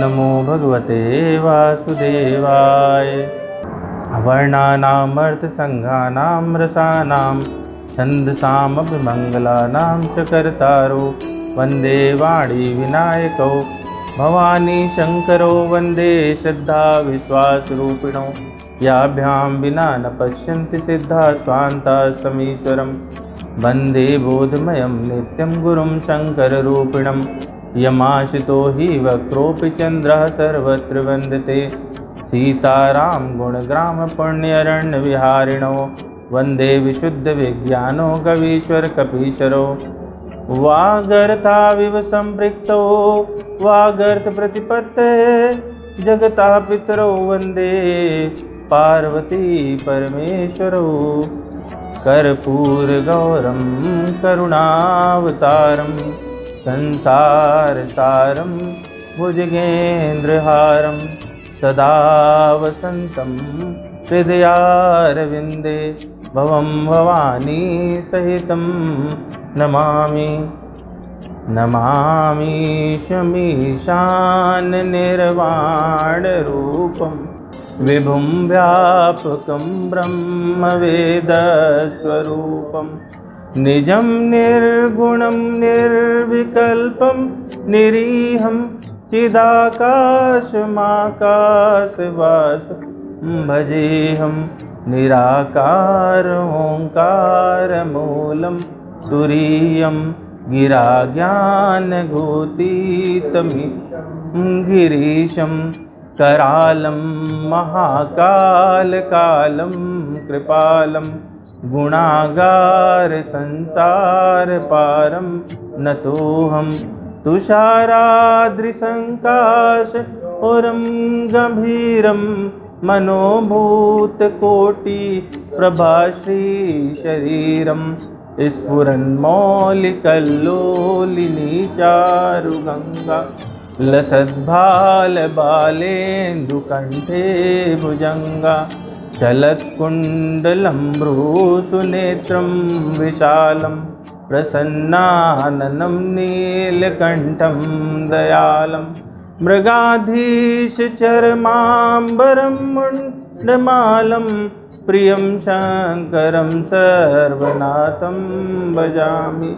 नमो भगवते वासुदेवाय। वर्णानामर्थसङ्घानां रसानां छन्दसामपि मङ्गलानां च कर्तारो वन्दे वाणी विनायकौ भवानी शङ्करो वन्दे श्रद्धा विश्वासरूपिणौ याभ्यां विना न पश्यन्ति सिद्धा स्वान्ता समीश्वरं वन्दे बोधमयं नित्यं गुरुं शङ्कररूपिणं यमाशितो हि वक्रोऽपि चन्द्रः सर्वत्र वन्दते सीताराम गुणग्राम पुण्यरण्यविहारिणो वन्दे विशुद्धविज्ञानो कवीश्वर कपीशरो वागर्थाविव सम्पृक्तो वागर्थप्रतिपत्तये जगतः पितरो वन्दे पार्वती परमेश्वरौ कर्पूरगौरं करुणावतारं संसारसारं भुजगेन्द्रहारं सदा वसन्तं हृदयारविन्दे भवं भवानी सहितं नमामि नमामि शमीशान निर्वाणरूपं विभुं व्यापकं ब्रह्मवेदस्वरूपं निजं निर्गुणं निर्विकल्पं निरीहं चिदाकाशमाकाशवासं भजेऽहं निराकार ओङ्कारमूलं तुरीयं गिराज्ञानगोतीतमिं गिरीशं करालं महाकालकालं कृपालं गुणागार संसारपारं नतोऽहं तुषाराद्रिसङ्काशपुरं गम्भीरं मनोभूतकोटिप्रभाश्रीशरीरं स्फुरन्मौलिकल्लोलिनी चारुगङ्गा लसद्भालबालेन्दुकण्ठे भुजङ्गा चलत्कुण्डलं भ्रूसुनेत्रं विशालं प्रसन्नाननं नीलकण्ठं दयालं मृगाधीशचर्माम्बरं मुण्डमालं प्रियं शङ्करं सर्वनाथं भजामि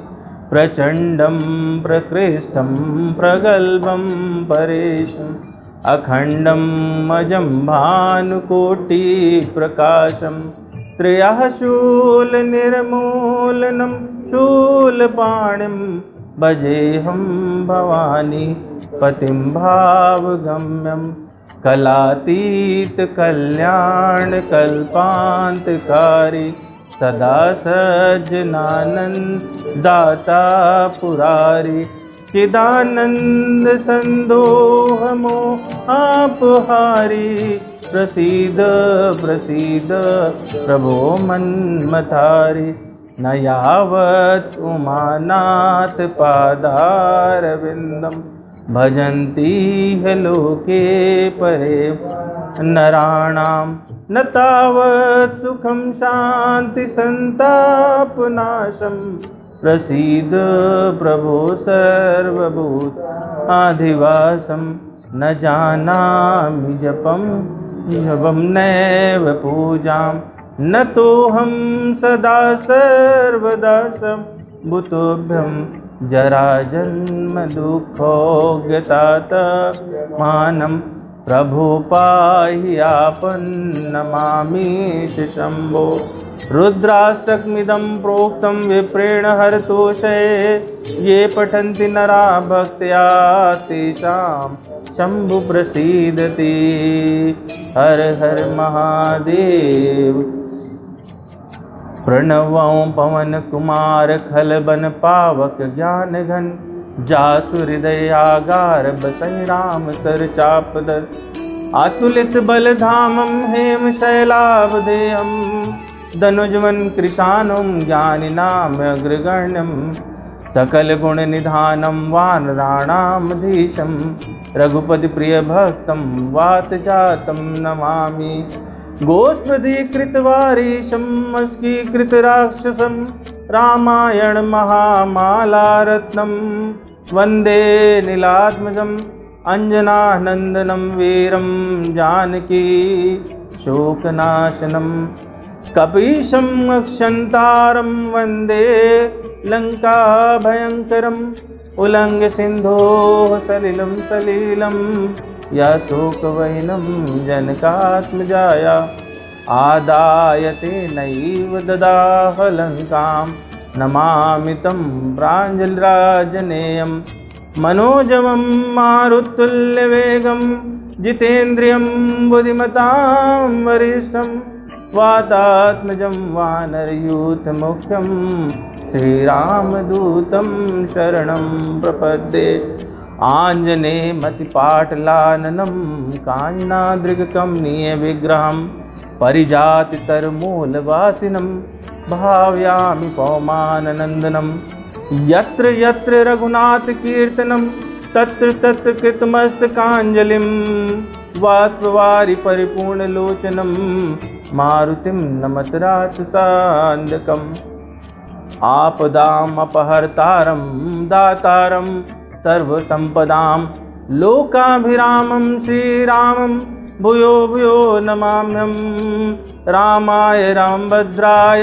प्रचण्डं प्रकृष्टं प्रगल्भं परेशम् अखण्डम् अजं भानुकोटिप्रकाशं त्रयः शूलनिर्मूलनं शूलपाणिं भजेऽहं भवानी पतिं भावगम्यं कलातीतकल्याणकल्पान्तकारी सदा सज्जनानन्ददाता पुरारी चिदानंद संदोहमो आपहारी प्रसीद प्रसीद प्रभो मन्मथारी न यावत् उमानाथ पादारविन्दं भजन्ति ह लोके परे नराणां न तावत् सुखं शान्ति सन्तापनाशं प्रसीद प्रभो सर्वभूताधिवासं न जानामि जपं नैव पूजां न तोऽहं सदा सर्वदा बुतोभ्यं जराजन्म दुःखोऽज्ञतातमानं प्रभो पाहि आपन्नमामि शम्भो रुद्राष्टकमिदं प्रोक्तं विप्रेण हरतोषये ये पठन्ति नरा भक्त्या तेषां शम्भु प्रसीदति हर हर महादेव। प्रणवं पवन कुमार खलबन पावक ज्ञान घन जासु हृदय आगार बसई राम सर चापदर अतुलित बलधामं हेम शैलावदेयं धनुजवन कृशानुं ज्ञानिनामग्रगण्यं सकल गुण निधानं वानराणामधीशं रघुपति प्रिय भक्तं वात जातं नमामि गोष्पदीकृतवारीशं अस्कीकृतराक्षसं रामायण महामालारत्नं वन्दे नीलात्मजं अंजनानंदनं वीरं जानकी शोकनाशनं कपीशम् अक्षन्तारं वन्दे लङ्काभयङ्करम् उल्लङ्घ्य सिन्धोः सलिलं सलीलं या शोकवहिनं जनकात्मजाया आदाय तेनैव ददाह लङ्कां नमामि तं प्राञ्जलिराजनेयं मनोजवं मारुतुल्यवेगं जितेन्द्रियं बुद्धिमतां वरिष्ठं वातात्मजं वानरयूथमुख्यं श्रीरामदूतं शरणं प्रपद्ये आञ्जनेयमतिपाटलाननं काञ्चनाद्रिककमनीयविग्रहं परिजातितरुमूलवासिनं भावयामि पौमाननन्दनं यत्र यत्र रघुनाथकीर्तनं तत्र तत्र कृतमस्तकाञ्जलिं बाष्पवारि परिपूर्णलोचनं मारुतिं नमत राक्षसान्धकम् आपदाम् अपहर्तारं दातारं सर्वसम्पदां लोकाभिरामं श्रीरामं भूयो भूयो नमाम्यहं रामाय रामभद्राय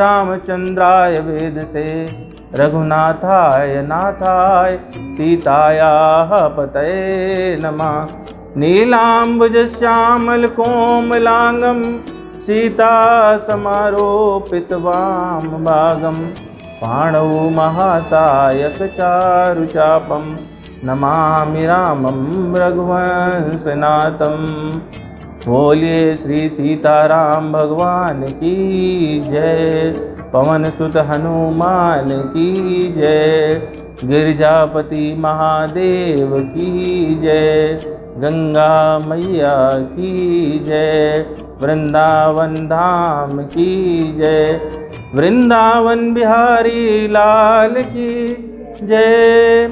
रामचन्द्राय वेदसे रघुनाथाय नाथाय सीतायाः पतये नमः नीलाम्बुजश्यामलकोमलाङ्गं सीतासमारोपितवामभागं पाणौ महासायकचारुचापं नमामि रामं रघुवंशनाथं। बोलिए श्री सीताराम भगवान की जय, पवन सुत हनुमान की जय, गिरिजापति महादेव की जय, गंगा मैया की जय, वृंदावन धाम की जय, वृंदावन बिहारी लाल की जय।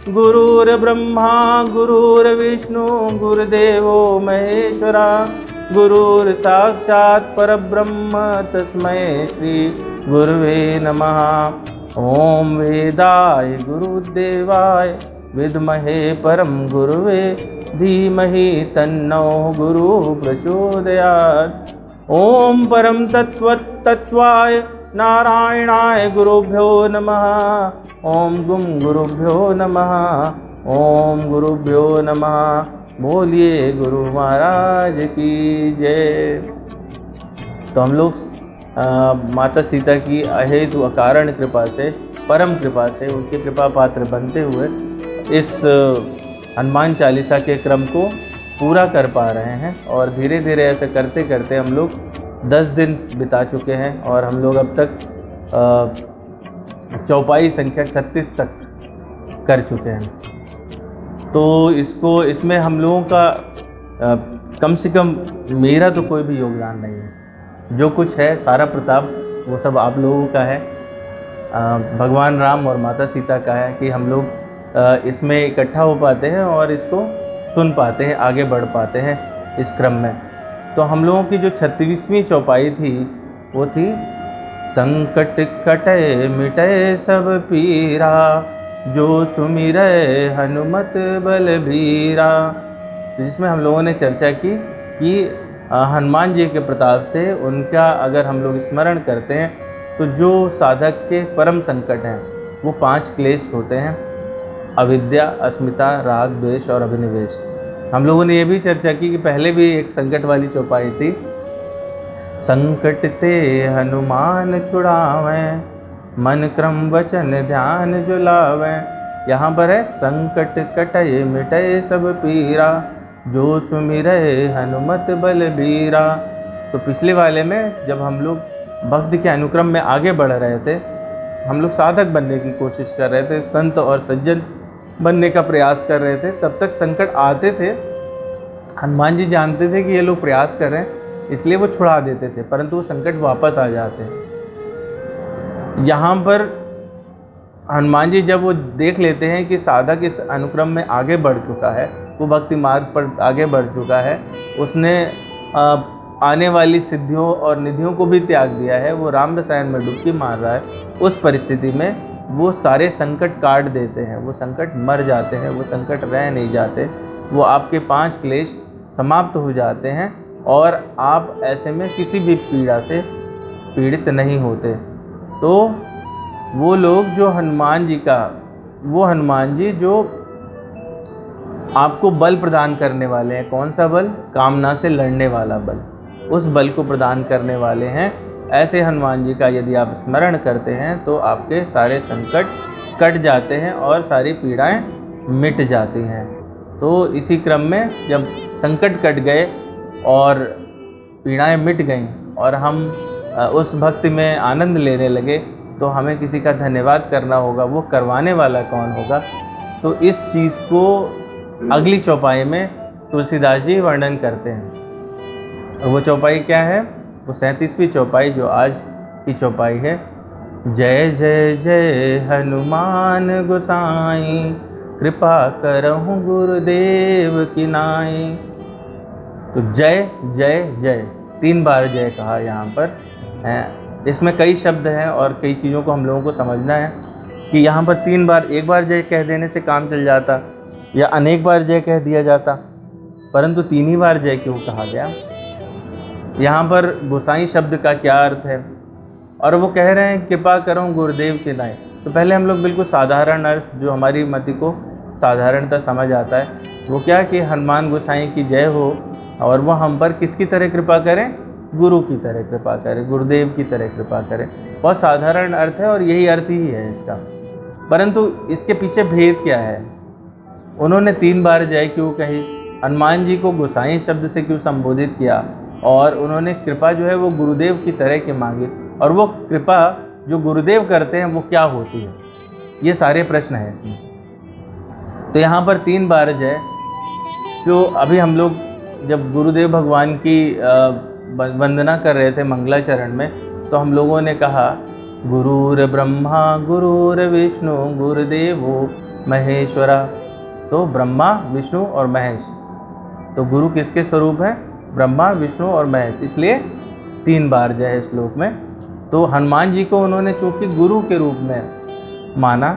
गुरुर्ब्रह्मा गुरुर्विष्णु गुरुदेवो महेश्वरा, गुरुर्साक्षात् परब्रह्म तस्मै श्री गुरुवे नमः। ओम वेदाय गुरुदेवाय विद्महे परम गुरुवे धीमहि तन्नो गुरु प्रचोदयात्। ओम परम तत्त्वाय नारायणाय गुरुभ्यो नमः। ओम गुम गुरुभ्यो नमः। ओम गुरुभ्यो नमः। बोलिए गुरु महाराज की जय। तो हम लोग माता सीता की अहेतु अकारण कृपा से, परम कृपा से, उनकी कृपा पात्र बनते हुए इस हनुमान चालीसा के क्रम को पूरा कर पा रहे हैं। और धीरे धीरे ऐसे करते करते हम लोग 10 दिन बिता चुके हैं और हम लोग अब तक चौपाई संख्या 36 तक कर चुके हैं। तो इसमें हम लोगों का कम से कम मेरा तो कोई भी योगदान नहीं है। जो कुछ है सारा प्रताप वो सब आप लोगों का है, भगवान राम और माता सीता का है कि हम लोग इसमें इकट्ठा हो पाते हैं और इसको सुन पाते हैं, आगे बढ़ पाते हैं इस क्रम में। तो हम लोगों की जो 36वीं चौपाई थी वो थी संकट कटे मिटे सब पीरा, जो सुमिरै हनुमत बलबीरा। जिसमें हम लोगों ने चर्चा की कि हनुमान जी के प्रताप से उनका अगर हम लोग स्मरण करते हैं तो जो साधक के परम संकट हैं वो 5 क्लेश होते हैं: अविद्या, अस्मिता, राग, द्वेष और अभिनिवेश। हम लोगों ने ये भी चर्चा की कि पहले भी एक संकट वाली चौपाई थी, संकट ते हनुमान छुड़ावें, मन क्रम वचन ध्यान जो लावें। यहाँ पर है संकट कटय मिटय सब पीरा, जो सुमिरै हनुमत बलबीरा। तो पिछले वाले में जब हम लोग भक्ति के अनुक्रम में आगे बढ़ रहे थे, हम लोग साधक बनने की कोशिश कर रहे थे, संत और सज्जन बनने का प्रयास कर रहे थे, तब तक संकट आते थे। हनुमान जी जानते थे कि ये लोग प्रयास कर रहे हैं, इसलिए वो छुड़ा देते थे, परंतु वो संकट वापस आ जाते। यहाँ पर हनुमान जी जब वो देख लेते हैं कि साधक इस अनुक्रम में आगे बढ़ चुका है, वो भक्ति मार्ग पर आगे बढ़ चुका है, उसने आने वाली सिद्धियों और निधियों को भी त्याग दिया है, वो राम रसायन में डुबकी मार रहा है, उस परिस्थिति में वो सारे संकट काट देते हैं, वो संकट मर जाते हैं, वो संकट रह नहीं जाते, वो आपके 5 क्लेश समाप्त हो जाते हैं और आप ऐसे में किसी भी पीड़ा से पीड़ित नहीं होते। तो वो लोग जो हनुमान जी का, वो हनुमान जी जो आपको बल प्रदान करने वाले हैं, कौन सा बल? कामना से लड़ने वाला बल, उस बल को प्रदान करने वाले हैं। ऐसे हनुमान जी का यदि आप स्मरण करते हैं तो आपके सारे संकट कट जाते हैं और सारी पीड़ाएं मिट जाती हैं। तो इसी क्रम में जब संकट कट गए और पीड़ाएं मिट गईं और हम उस भक्ति में आनंद लेने लगे, तो हमें किसी का धन्यवाद करना होगा। वो करवाने वाला कौन होगा? तो इस चीज़ को अगली चौपाई में तुलसीदास जी वर्णन करते हैं। और वो चौपाई क्या है? वो 37वीं चौपाई जो आज की चौपाई है। जय जय जय हनुमान गोसाई, कृपा करहु गुरुदेव की नाई। तो जय जय जय 3 बार जय कहा यहाँ पर। इसमें कई शब्द हैं और कई चीज़ों को हम लोगों को समझना है कि यहाँ पर 3 बार, एक बार जय कह देने से काम चल जाता या अनेक बार जय कह दिया जाता, परंतु 3 ही बार जय क्यों कहा गया? यहाँ पर गोसाई शब्द का क्या अर्थ है? और वो कह रहे हैं कृपा करो गुरुदेव के नाई। तो पहले हम लोग बिल्कुल साधारण अर्थ जो हमारी मति को साधारणता समझ आता है, वो क्या कि हनुमान गोसाई की जय हो और वो हम पर किसकी तरह कृपा करें? गुरु की तरह कृपा करें, गुरुदेव की तरह कृपा करें। बहुत साधारण अर्थ है और यही अर्थ ही है इसका, परंतु इसके पीछे भेद क्या है? उन्होंने 3 बार जय क्यों कही? हनुमान जी को गोसाई शब्द से क्यों संबोधित किया? और उन्होंने कृपा जो है वो गुरुदेव की तरह की मांगी, और वो कृपा जो गुरुदेव करते हैं वो क्या होती है? ये सारे प्रश्न हैं इसमें। तो यहाँ पर 3 बार जय, जो अभी हम लोग जब गुरुदेव भगवान की वंदना कर रहे थे मंगलाचरण में, तो हम लोगों ने कहा गुरुर ब्रह्मा गुरुर विष्णु गुरुदेवो महेश्वरा। तो ब्रह्मा, विष्णु और महेश, तो गुरु किसके स्वरूप है? ब्रह्मा, विष्णु और महेश, इसलिए 3 बार जय है श्लोक में। तो हनुमान जी को उन्होंने चूँकि गुरु के रूप में माना,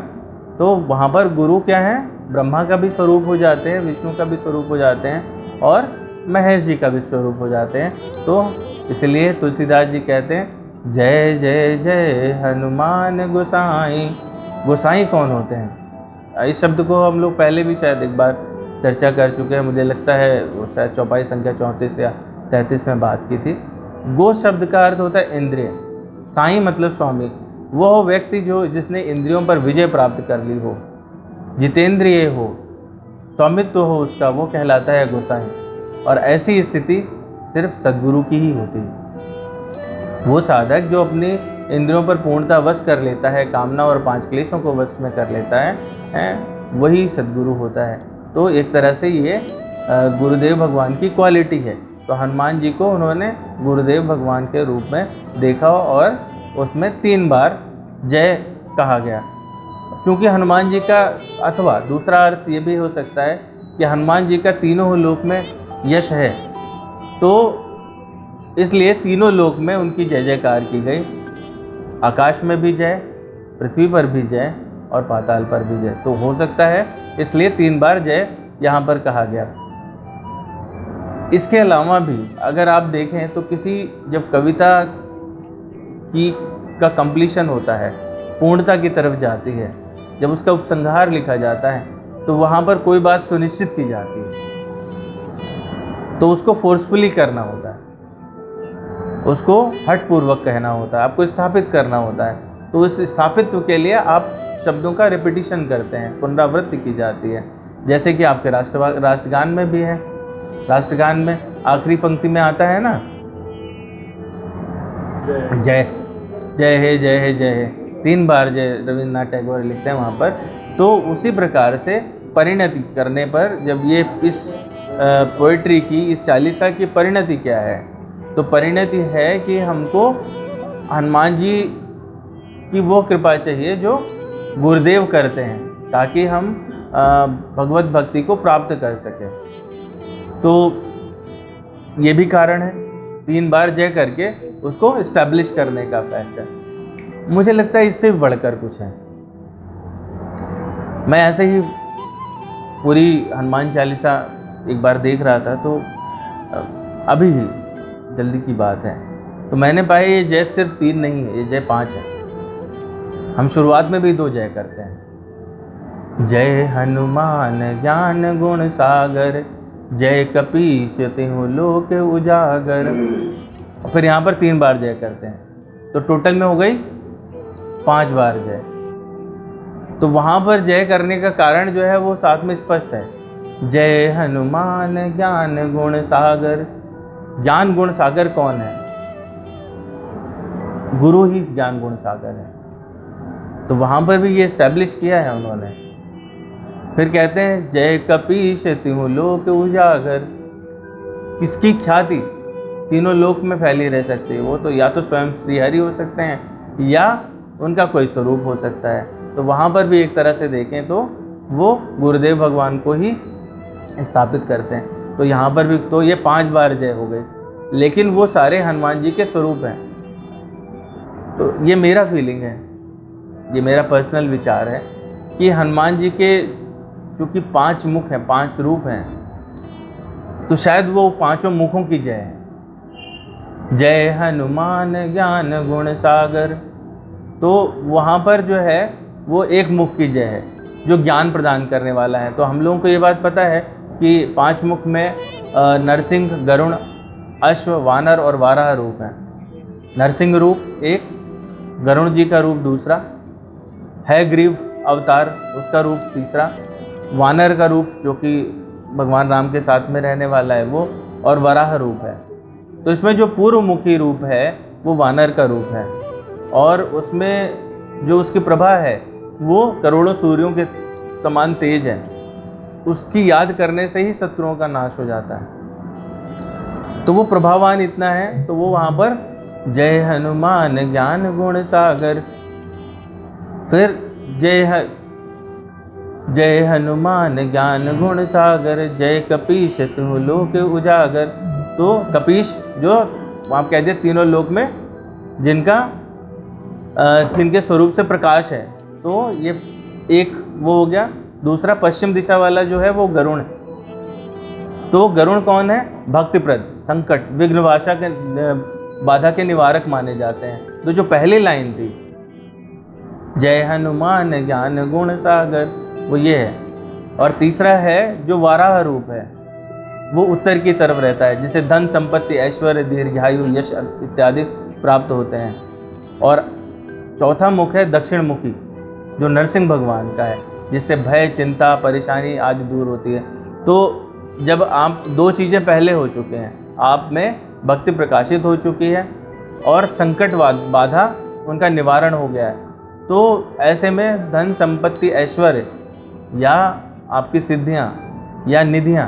तो वहाँ पर गुरु क्या है? ब्रह्मा का भी स्वरूप हो जाते हैं, विष्णु का भी स्वरूप हो जाते हैं और महेश जी का भी स्वरूप हो जाते हैं। तो इसलिए तुलसीदास जी कहते हैं जय जय जय हनुमान गोसाई। गोसाई कौन होते हैं? इस शब्द को हम लोग पहले भी शायद एक बार चर्चा कर चुके हैं, मुझे लगता है वो शायद चौपाई संख्या 34 या 33 में बात की थी। गो शब्द का अर्थ होता है इंद्रिय, साई मतलब स्वामी, वो व्यक्ति जो जिसने इंद्रियों पर विजय प्राप्त कर ली हो, जितेंद्रिय हो, स्वामित्व हो उसका, वो कहलाता है गोसाई। और ऐसी स्थिति सिर्फ सद्गुरु की ही होती है। वो साधक जो अपनी इंद्रियों पर पूर्णतः वश कर लेता है, कामना और 5 क्लेशों को वश में कर लेता है, वही सद्गुरु होता है। तो एक तरह से ये गुरुदेव भगवान की क्वालिटी है। तो हनुमान जी को उन्होंने गुरुदेव भगवान के रूप में देखा और उसमें 3 बार जय कहा गया। क्योंकि हनुमान जी का, अथवा दूसरा अर्थ ये भी हो सकता है कि हनुमान जी का तीनों लोक में यश है, तो इसलिए तीनों लोक में उनकी जय जयकार की गई। आकाश में भी जय, पृथ्वी पर भी जय और पाताल पर भी जय। तो हो सकता है इसलिए 3 बार जय यहाँ पर कहा गया। इसके अलावा भी अगर आप देखें तो किसी, जब कविता का कंप्लीशन होता है, पूर्णता की तरफ जाती है, जब उसका उपसंहार लिखा जाता है, तो वहाँ पर कोई बात सुनिश्चित की जाती है, तो उसको फोर्सफुली करना होता है, उसको हठपूर्वक कहना होता है, आपको स्थापित करना होता है। तो उस स्थापित्व के लिए आप शब्दों का रिपीटिशन करते हैं, पुनरावृत्ति की जाती है। जैसे कि आपके राष्ट्रगान में भी है। राष्ट्रगान में आखिरी पंक्ति में आता है ना, जय जय हे जय हे जय हे, 3 बार जय रविन्द्रनाथ टैगोर लिखते हैं वहाँ पर। तो उसी प्रकार से परिणति करने पर, जब ये इस पोइट्री की, इस चालीसा की परिणति क्या है? तो परिणति है कि हमको हनुमान जी की वो कृपा चाहिए जो गुरुदेव करते हैं, ताकि हम भगवत भक्ति को प्राप्त कर सकें। तो ये भी कारण है 3 बार जय करके उसको इस्टेब्लिश करने का फैक्टर। मुझे लगता है इससे बढ़कर कुछ है। मैं ऐसे ही पूरी हनुमान चालीसा एक बार देख रहा था, तो अभी ही जल्दी की बात है, तो मैंने पाया ये जय सिर्फ 3 नहीं है, ये जय 5 है। हम शुरुआत में भी 2 जय करते हैं। जय हनुमान ज्ञान गुण सागर, जय कपीश तिहुँ लोक उजागर। और फिर यहाँ पर 3 बार जय करते हैं, तो टोटल में हो गई 5 बार जय। तो वहाँ पर जय करने का कारण जो है वो साथ में स्पष्ट है। जय हनुमान ज्ञान गुण सागर। ज्ञान गुण सागर कौन है? गुरु ही ज्ञान गुण सागर है। तो वहाँ पर भी ये स्टैब्लिश किया है उन्होंने। फिर कहते हैं जय कपीश तिहुँ लोक उजागर। किसकी ख्याति तीनों लोक में फैली रह सकती है? वो तो या तो स्वयं श्रीहरि हो सकते हैं या उनका कोई स्वरूप हो सकता है। तो वहाँ पर भी एक तरह से देखें तो वो गुरुदेव भगवान को ही स्थापित करते हैं। तो यहाँ पर भी तो ये 5 बार जय हो गई, लेकिन वो सारे हनुमान जी के स्वरूप हैं। तो ये मेरा फीलिंग है, ये मेरा पर्सनल विचार है कि हनुमान जी के चूँकि 5 मुख हैं, 5 रूप हैं, तो शायद वो 5 मुखों की जय है। जय हनुमान ज्ञान गुण सागर। तो वहाँ पर जो है वो एक मुख की जय है जो ज्ञान प्रदान करने वाला है। तो हम लोगों को ये बात पता है कि 5 मुख में नरसिंह, गरुड़, अश्व, वानर और वाराह रूप हैं। नरसिंह रूप एक, गरुड़ जी का रूप दूसरा, है ग्रीव अवतार उसका रूप तीसरा, वानर का रूप जो कि भगवान राम के साथ में रहने वाला है वो, और वराह रूप है। तो इसमें जो पूर्वमुखी रूप है वो वानर का रूप है, और उसमें जो उसकी प्रभा है वो करोड़ों सूर्यों के समान तेज है। उसकी याद करने से ही शत्रुओं का नाश हो जाता है। तो वो प्रभावान इतना है, तो वो वहाँ पर जय हनुमान ज्ञान गुण सागर। फिर जय हनुमान ज्ञान गुण सागर, जय कपीश तिहुँ लोक उजागर। तो कपीश जो आप कह दिए तीनों लोक में जिनके स्वरूप से प्रकाश है, तो ये एक वो हो गया। दूसरा पश्चिम दिशा वाला जो है वो गरुण है। तो गरुण कौन है? भक्तिप्रद, संकट, विघ्न बाधा के निवारक माने जाते हैं। तो जो पहली लाइन थी जय हनुमान ज्ञान गुण सागर, वो ये है। और तीसरा है जो वाराह रूप है, वो उत्तर की तरफ रहता है, जिसे धन संपत्ति ऐश्वर्य दीर्घायु यश इत्यादि प्राप्त होते हैं। और चौथा मुख है दक्षिण मुखी जो नरसिंह भगवान का है, जिससे भय चिंता परेशानी आदि दूर होती है। तो जब आप 2 चीज़ें पहले हो चुके हैं, आप में भक्ति प्रकाशित हो चुकी है और संकट बाधा उनका निवारण हो गया है, तो ऐसे में धन संपत्ति ऐश्वर्य या आपकी सिद्धियां या निधियां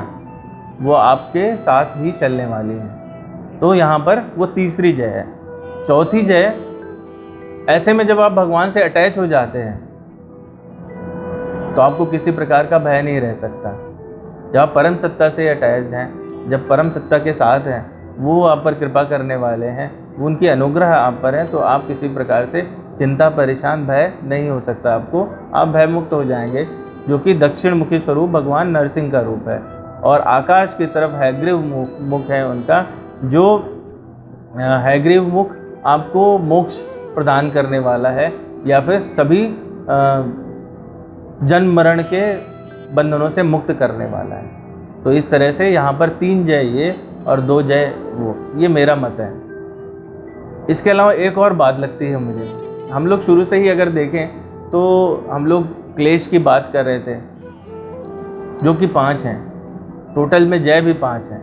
वो आपके साथ ही चलने वाली हैं। तो यहाँ पर वो तीसरी जय है। चौथी जय, ऐसे में जब आप भगवान से अटैच हो जाते हैं तो आपको किसी प्रकार का भय नहीं रह सकता। जब आप परम सत्ता से अटैच्ड हैं, जब परम सत्ता के साथ हैं, वो आप पर कृपा करने वाले हैं, उनकी अनुग्रह आप पर है, तो आप किसी प्रकार से चिंता परेशान भय नहीं हो सकता आपको। आप भय मुक्त हो जाएंगे, जो कि दक्षिण मुखी स्वरूप भगवान नरसिंह का रूप है। और आकाश की तरफ हैग्रीव मुख है उनका, जो हैग्रीव मुख आपको मोक्ष प्रदान करने वाला है, या फिर सभी जन्म मरण के बंधनों से मुक्त करने वाला है। तो इस तरह से यहाँ पर 3 जय ये और 2 जय वो, ये मेरा मत है। इसके अलावा एक और बात लगती है मुझे, हम लोग शुरू से ही अगर देखें तो हम लोग क्लेश की बात कर रहे थे, जो कि 5 हैं, टोटल में जय भी 5 हैं।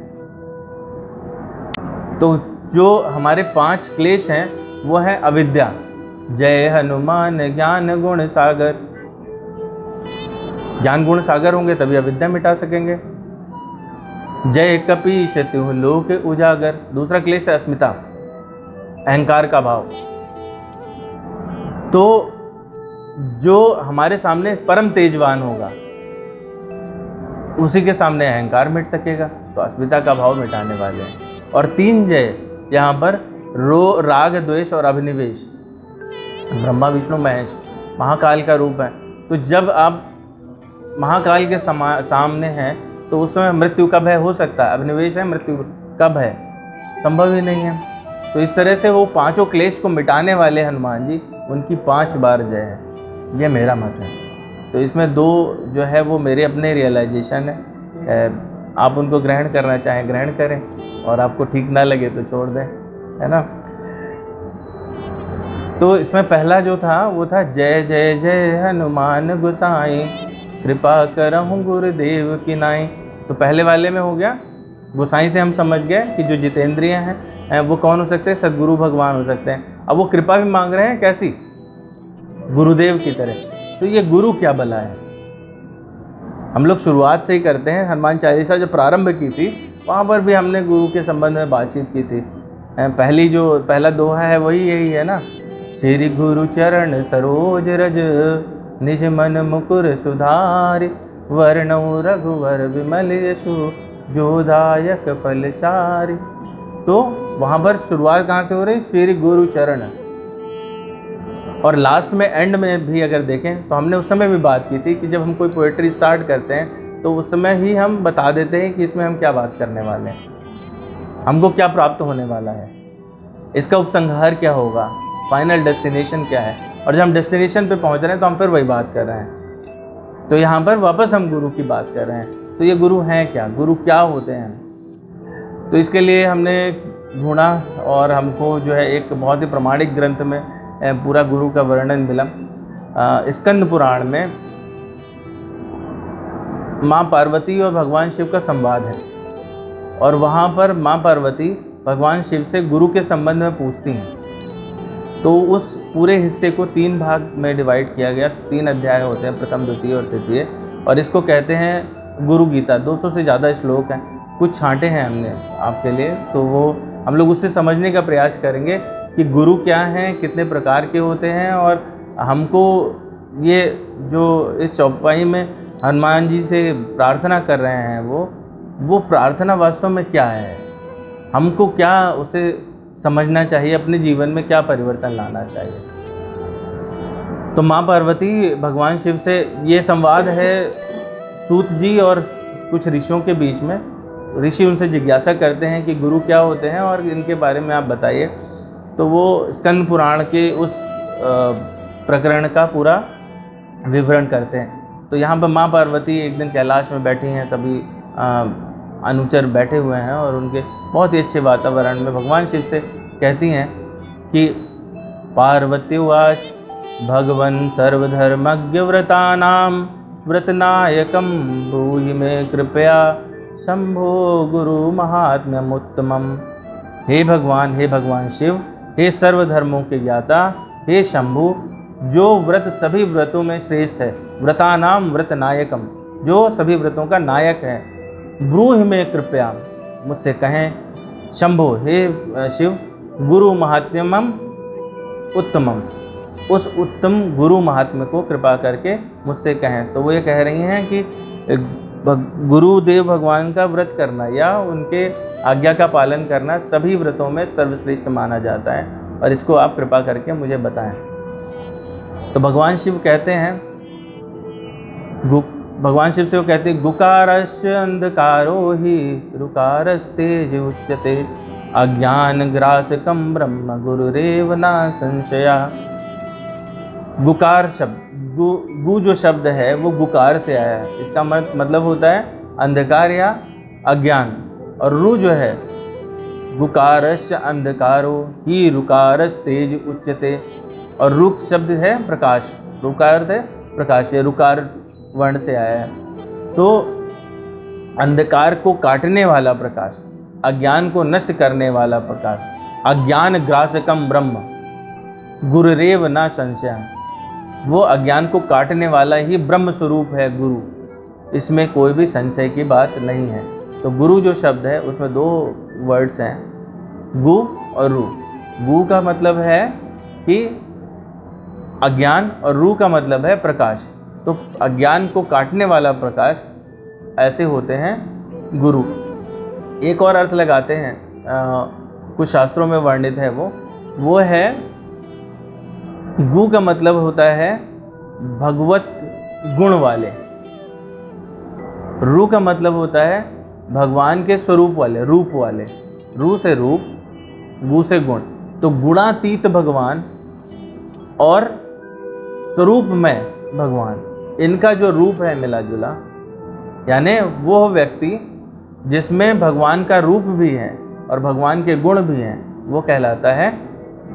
तो जो हमारे 5 क्लेश हैं वो है अविद्या, जय हनुमान ज्ञान गुण सागर। ज्ञान गुण सागर होंगे तभी अविद्या मिटा सकेंगे। जय कपीश तिहुँ लोक उजागर। दूसरा क्लेश है अस्मिता, अहंकार का भाव। तो जो हमारे सामने परम तेजवान होगा उसी के सामने अहंकार मिट सकेगा, तो अस्मिता का भाव मिटाने वाले हैं। और 3 जय यहाँ पर राग द्वेष और अभिनिवेश, ब्रह्मा विष्णु महेश महाकाल का रूप है। तो जब आप महाकाल के सामने हैं तो उस समय मृत्यु का भय हो सकता है, अभिनिवेश है, मृत्यु का भय संभव ही नहीं है। तो इस तरह से वो पांचों क्लेश को मिटाने वाले हनुमान जी, उनकी 5 बार जय है, ये मेरा मत है। तो इसमें 2 जो है वो मेरे अपने रियलाइजेशन है, आप उनको ग्रहण करना चाहें ग्रहण करें, और आपको ठीक ना लगे तो छोड़ दें, है ना। तो इसमें पहला जो था वो था जय जय जय हनुमान गोसाई, कृपा करहु गुरुदेव की नाई। तो पहले वाले में हो गया, गोसाई से हम समझ गए कि जो जितेंद्रिय हैं वो कौन हो सकते हैं, सदगुरु भगवान हो सकते हैं। अब वो कृपा भी मांग रहे हैं, कैसी, गुरुदेव की तरह। तो ये गुरु क्या भला है, हम लोग शुरुआत से ही करते हैं। हनुमान चालीसा जो प्रारंभ की थी वहाँ पर भी हमने गुरु के संबंध में बातचीत की थी। पहला दोहा है वही यही है ना, श्री गुरु चरण सरोज रज, निज मन मुकुर सुधारि, वर्णौ रघुवर विमल यशु, जोदायक फलचारि। तो वहाँ पर शुरुआत कहाँ से हो रही, श्री गुरु चरण। और लास्ट में एंड में भी अगर देखें तो हमने उस समय भी बात की थी कि जब हम कोई पोएट्री स्टार्ट करते हैं तो उस समय ही हम बता देते हैं कि इसमें हम क्या बात करने वाले हैं, हमको क्या प्राप्त होने वाला है, इसका उपसंहार क्या होगा, फाइनल डेस्टिनेशन क्या है। और जब हम डेस्टिनेशन पे पहुंच रहे हैं तो हम फिर वही बात कर रहे हैं। तो यहाँ पर वापस हम गुरु की बात कर रहे हैं। तो ये गुरु हैं क्या, गुरु क्या होते हैं। तो इसके लिए हमने ढूंढा और हमको जो है एक बहुत ही प्रमाणिक ग्रंथ में पूरा गुरु का वर्णन मिला। स्कंद पुराण में माँ पार्वती और भगवान शिव का संवाद है, और वहाँ पर माँ पार्वती भगवान शिव से गुरु के संबंध में पूछती हैं। तो उस पूरे हिस्से को 3 भाग में डिवाइड किया गया, 3 अध्याय होते हैं, प्रथम, द्वितीय और तृतीय, और इसको कहते हैं गुरु गीता। 200 से ज़्यादा श्लोक हैं, कुछ छांटे हैं हमने आपके लिए, तो वो हम लोग उससे समझने का प्रयास करेंगे कि गुरु क्या हैं, कितने प्रकार के होते हैं, और हमको ये जो इस चौपाई में हनुमान जी से प्रार्थना कर रहे हैं वो प्रार्थना वास्तव में क्या है, हमको क्या उसे समझना चाहिए, अपने जीवन में क्या परिवर्तन लाना चाहिए। तो माँ पार्वती भगवान शिव से ये संवाद है सूत जी और कुछ ऋषियों के बीच में। ऋषि उनसे जिज्ञासा करते हैं कि गुरु क्या होते हैं और इनके बारे में आप बताइए। तो वो स्कंद पुराण के उस प्रकरण का पूरा विवरण करते हैं। तो यहाँ पर माँ पार्वती एक दिन कैलाश में बैठी हैं, सभी अनुचर बैठे हुए हैं, और उनके बहुत ही अच्छे वातावरण में भगवान शिव से कहती हैं कि पार्वती उवाच भगवन् सर्वधर्मज्ञ व्रतानां व्रतनायकं ब्रूहि मे कृपया शंभो गुरु महात्म्यमुत्तमम्। हे भगवान शिव, हे सर्वधर्मों के ज्ञाता, हे शंभु, जो व्रत सभी व्रतों में श्रेष्ठ है, व्रतानाम व्रत नायकम, जो सभी व्रतों का नायक है, ब्रूहि में कृपया, मुझसे कहें, शंभो, हे शिव, गुरु महात्म्यम उत्तमम, उस उत्तम गुरु महात्म्य को कृपा करके मुझसे कहें। तो वो ये कह रही हैं कि गुरुदेव भगवान का व्रत करना या उनके आज्ञा का पालन करना सभी व्रतों में सर्वश्रेष्ठ माना जाता है, और इसको आप कृपा करके मुझे बताएं। तो भगवान शिव कहते हैं, भगवान शिव से वो कहते हैं, गुकारश्च अंधकारो ही रुकारस्तेज उच्यते, अज्ञान ग्रासकम ब्रह्म गुरुरेव न संशया। गुकार शब्द, गु जो शब्द है वो गुकार से आया है, इसका मतलब होता है अंधकार या अज्ञान, और रु जो है गुकारश्च अंधकारो ही रुकारस तेज उच्यते, और रुक शब्द है प्रकाश, रुकार है प्रकाश, ये रुकार वर्ण से आया है। तो अंधकार को काटने वाला प्रकाश, अज्ञान को नष्ट करने वाला प्रकाश, अज्ञान ग्रासकम ब्रह्म गुरुरेव न संशय, वो अज्ञान को काटने वाला ही ब्रह्म स्वरूप है गुरु, इसमें कोई भी संशय की बात नहीं है। तो गुरु जो शब्द है उसमें 2 वर्ड्स हैं, गु और रु। गु का मतलब है कि अज्ञान, और रु का मतलब है प्रकाश। तो अज्ञान को काटने वाला प्रकाश, ऐसे होते हैं गुरु। एक और अर्थ लगाते हैं, कुछ शास्त्रों में वर्णित है, वो है गु का मतलब होता है भगवत गुण वाले, रू का मतलब होता है भगवान के स्वरूप वाले, रूप वाले। रू से रूप, गु से गुण। तो गुणातीत भगवान और स्वरूप में भगवान, इनका जो रूप है मिला जुला, यानी वो व्यक्ति जिसमें भगवान का रूप भी है और भगवान के गुण भी हैं, वो कहलाता है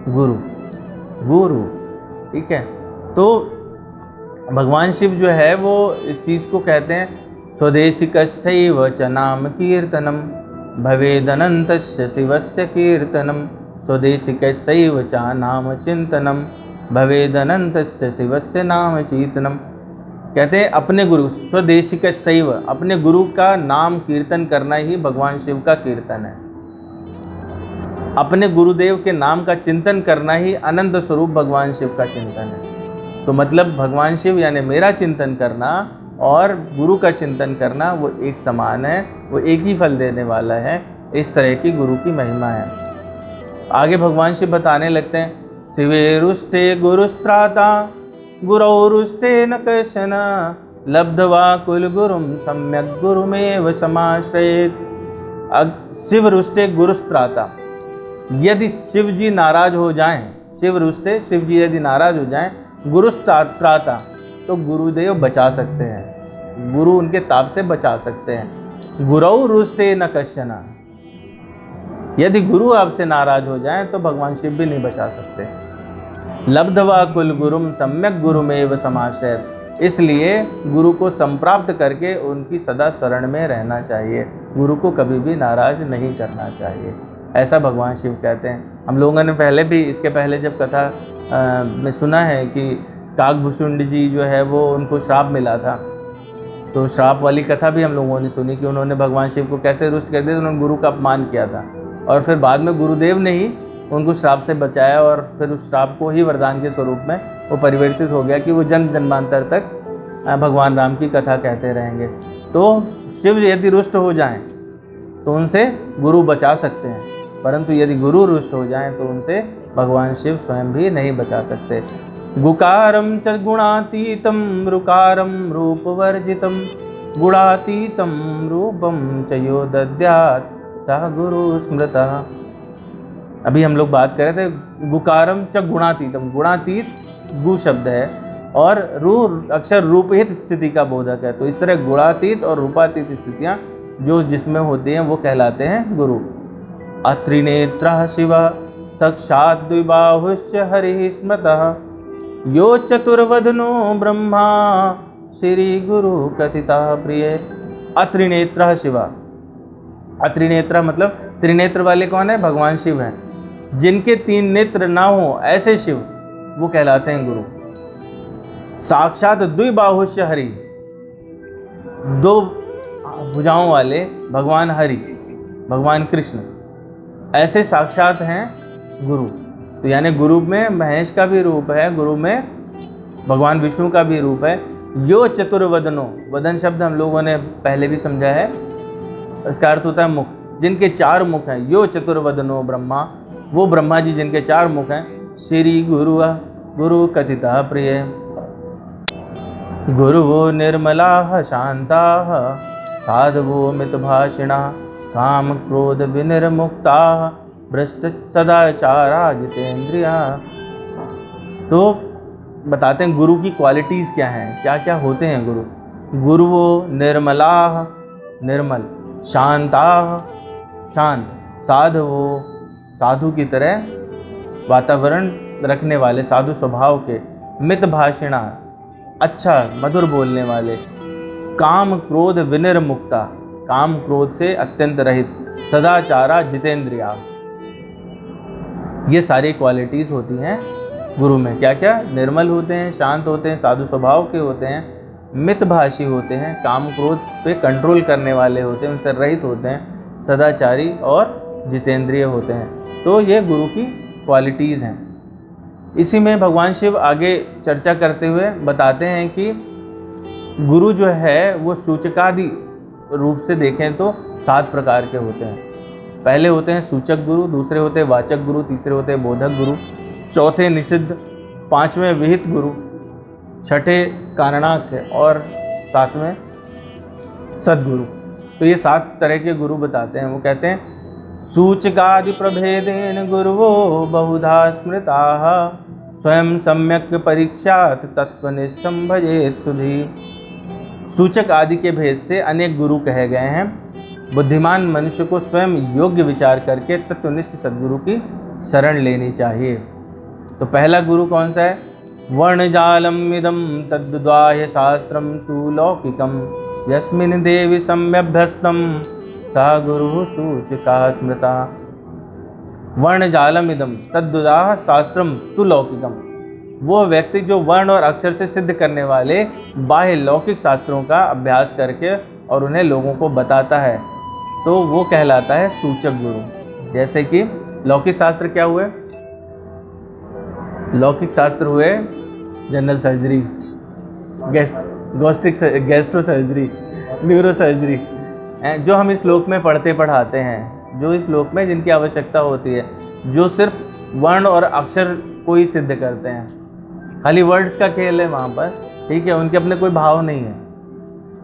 गुरु, गुरु। ठीक है। तो भगवान शिव जो है वो इस चीज़ को कहते हैं, स्वदेशिकस्यैव च नाम कीर्तनम भवेदनन्तस्य शिवस्य कीर्तनम, स्वदेशिकस्यैव च नाम चिंतनम भवेदनन्तस्य शिवस्य नाम चीतनम। कहते हैं अपने गुरु, स्वदेशिकस्यैव, अपने गुरु का नाम कीर्तन करना ही भगवान शिव का कीर्तन है। अपने गुरुदेव के नाम का चिंतन करना ही अनंत स्वरूप भगवान शिव का चिंतन है। तो मतलब भगवान शिव यानी मेरा चिंतन करना और गुरु का चिंतन करना वो एक समान है, वो एक ही फल देने वाला है। इस तरह की गुरु की महिमा है। आगे भगवान शिव बताने लगते हैं, शिवेरुष्टे गुरुस्त्राता गुरौरुष्टे न कश्चन लब्ध्वा कुलगुरुं सम्यक् गुरुमेव समाश्रयेत्। शिव रुष्टे गुरुस्त्राता, यदि शिव जी नाराज हो जाएं, शिव रुष्टे, शिव जी यदि नाराज हो जाएं, गुरुस्त्राता, तो गुरुदेव बचा सकते हैं, गुरु उनके ताप से बचा सकते हैं। गुरौ रुष्टे न कश्चन, यदि गुरु आपसे नाराज हो जाएं तो भगवान शिव भी नहीं बचा सकते। लब्ध्वा कुल गुरुम सम्यक गुरुमेव समाश्रयेत्, इसलिए गुरु को संप्राप्त करके उनकी सदा शरण में रहना चाहिए, गुरु को कभी भी नाराज नहीं करना चाहिए, ऐसा भगवान शिव कहते हैं। हम लोगों ने पहले भी, इसके पहले जब कथा में सुना है कि काकभूषुंड जी जो है वो उनको श्राप मिला था, तो श्राप वाली कथा भी हम लोगों ने सुनी कि उन्होंने भगवान शिव को कैसे रुष्ट कर दिया, उन्होंने गुरु का अपमान किया था और फिर बाद में गुरुदेव ने ही उनको श्राप से बचाया और फिर उस श्राप को ही वरदान के स्वरूप में वो परिवर्तित हो गया कि वो जन्म जन्मांतर तक भगवान राम की कथा कहते रहेंगे। तो शिव यदि रुष्ट हो जाएं तो उनसे गुरु बचा सकते हैं, परंतु यदि गुरु रुष्ट हो जाएं तो उनसे भगवान शिव स्वयं भी नहीं बचा सकते। गुकारं च गुणातीतं रुकारं रूपवर्जितं गुणातीतं रूपं च यो दद्यात् सः गुरु स्मृतः। अभी हम लोग बात कर रहे थे गुकारम च गुणातीतम, गुणातीत गु शब्द है और रू अक्षर रूपहित स्थिति का बोधक है। तो इस तरह गुणातीत और रूपातीत स्थितियाँ जो जिसमें होती हैं वो कहलाते हैं गुरु। अत्रिनेत्रः शिव साक्षात् द्विबाहुश्च हरिः स्मृतः यो चतुर्वदनो ब्रह्मा श्री गुरु कथितः प्रिय। अत्रिनेत्रः शिव, अत्रिनेत्र मतलब त्रिनेत्र वाले कौन है? भगवान शिव हैं। जिनके तीन नेत्र ना हो ऐसे शिव वो कहलाते हैं गुरु। साक्षात द्विबाहुश्च हरि, दो भुजाओं वाले भगवान हरि, भगवान कृष्ण, ऐसे साक्षात हैं गुरु। तो यानी गुरु में महेश का भी रूप है, गुरु में भगवान विष्णु का भी रूप है। यो चतुर्वदनो, वदन शब्द हम लोगों ने पहले भी समझा है, इसका अर्थ होता है मुख, जिनके चार मुख हैं। यो चतुर्वदनो ब्रह्मा, वो ब्रह्मा जी जिनके चार मुख हैं। श्री गुरु गुरु कथिता प्रिय, गुरुवो निर्मला शांता साधवो मितभाषिणा काम क्रोध विनिर्मुक्ता भ्रष्ट सदाचारा जितेंद्रिया। तो बताते हैं गुरु की क्वालिटीज़ क्या हैं, क्या क्या होते हैं गुरु। गुरुवो निर्मला, निर्मल, शांता, शांत, साधवो, साधु की तरह वातावरण रखने वाले, साधु स्वभाव के, मित भाषिणा, अच्छा मधुर बोलने वाले, काम क्रोध विनिर्मुक्ता, काम क्रोध से अत्यंत रहित, सदाचारा जितेंद्रिया। ये सारी क्वालिटीज़ होती हैं गुरु में। क्या क्या? निर्मल होते हैं, शांत होते हैं, साधु स्वभाव के होते हैं, मितभाषी होते हैं, काम क्रोध पे कंट्रोल करने वाले होते हैं, उनसे रहित होते हैं, सदाचारी और जितेंद्रिय होते हैं। तो ये गुरु की क्वालिटीज़ हैं। इसी में भगवान शिव आगे चर्चा करते हुए बताते हैं कि गुरु जो है वो सूचकादि रूप से देखें तो 7 प्रकार के होते हैं। पहले होते हैं सूचक गुरु, दूसरे होते हैं वाचक गुरु, तीसरे होते हैं बोधक गुरु, चौथे निषिद्ध, 5वें विहित गुरु, 6ठे कारणाक और 7वें सद्गुरु। तो ये 7 तरह के गुरु बताते हैं। वो कहते हैं सूचकादि प्रभेदेन गुरुवो बहुधा स्मृताः स्वयं सम्यक परीक्षात तत्वनिष्ठम भजेत सुधी। सूचक आदि के भेद से अनेक गुरु कहे गए हैं। बुद्धिमान मनुष्य को स्वयं योग्य विचार करके तत्वनिष्ठ सद्गुरु की शरण लेनी चाहिए। तो पहला गुरु कौन सा है? वर्णजालम इदम तद्वाह्य शास्त्रम तु लौकिकम यस्मिन् देवी सम्यभ्यस्तम सा गुरु सूचिका स्मृता। वर्णजालम इदम तद्वाह्य शास्त्रम तु लौकिकम, वो व्यक्ति जो वर्ण और अक्षर से सिद्ध करने वाले बाह्य लौकिक शास्त्रों का अभ्यास करके और उन्हें लोगों को बताता है, तो वो कहलाता है सूचक गुरु। जैसे कि लौकिक शास्त्र क्या हुए? लौकिक शास्त्र हुए general surgery, gastro surgery, neuro surgery, जो हम इस श्लोक में पढ़ते पढ़ाते हैं, जो इस श्लोक में जिनकी आवश्यकता होती है, जो सिर्फ वर्ण और अक्षर को ही सिद्ध करते हैं। खाली वर्ड्स का खेल है वहाँ पर, ठीक है, उनके अपने कोई भाव नहीं है।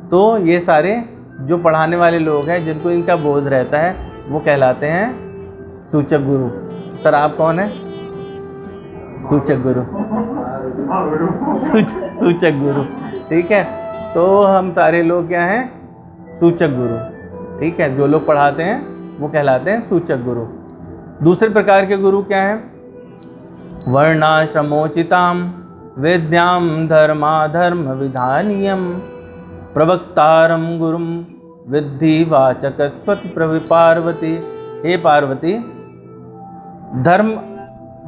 तो ये सारे जो पढ़ाने वाले लोग हैं, जिनको इनका बोध रहता है, वो कहलाते हैं सूचक गुरु। सर आप कौन है? सूचक गुरु। सूचक गुरु, ठीक है। तो हम सारे लोग क्या हैं? सूचक गुरु, ठीक है। जो लोग पढ़ाते हैं वो कहलाते हैं सूचक गुरु। दूसरे प्रकार के गुरु क्या हैं? वर्णाश्रमोचिताम वेद्याम धर्माधर्म विधानियम प्रवक्तारम गुरुम विद्धि वाचकस्पति प्रभि पार्वती। हे पार्वती,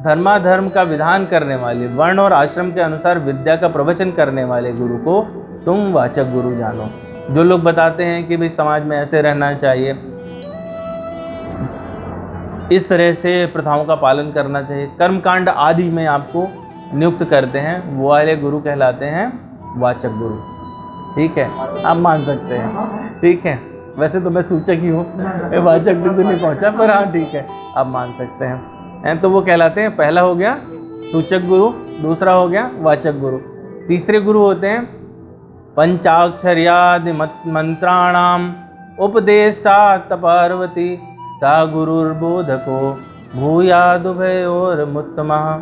धर्माधर्म का विधान करने वाले, वर्ण और आश्रम के अनुसार विद्या का प्रवचन करने वाले गुरु को तुम वाचक गुरु जानो। जो लोग बताते हैं कि भाई समाज में ऐसे रहना चाहिए, इस तरह से प्रथाओं का पालन करना चाहिए, कर्मकांड आदि में आपको नियुक्त करते हैं, वो वाले गुरु कहलाते हैं वाचक गुरु, ठीक है। आप मान सकते हैं, ठीक है। वैसे तो मैं सूचक ही हूँ, वाचक तक तो नहीं पहुँचा, पर हाँ ठीक है, आप मान सकते हैं। तो वो कहलाते हैं, पहला हो गया सूचक गुरु, दूसरा हो गया वाचक गुरु। तीसरे गुरु होते हैं पंचाक्षर्यादि मंत्राणाम उपदेष्टा पार्वती सा गुरुर्बोधको भूयादुभयोर्मुत्तमः।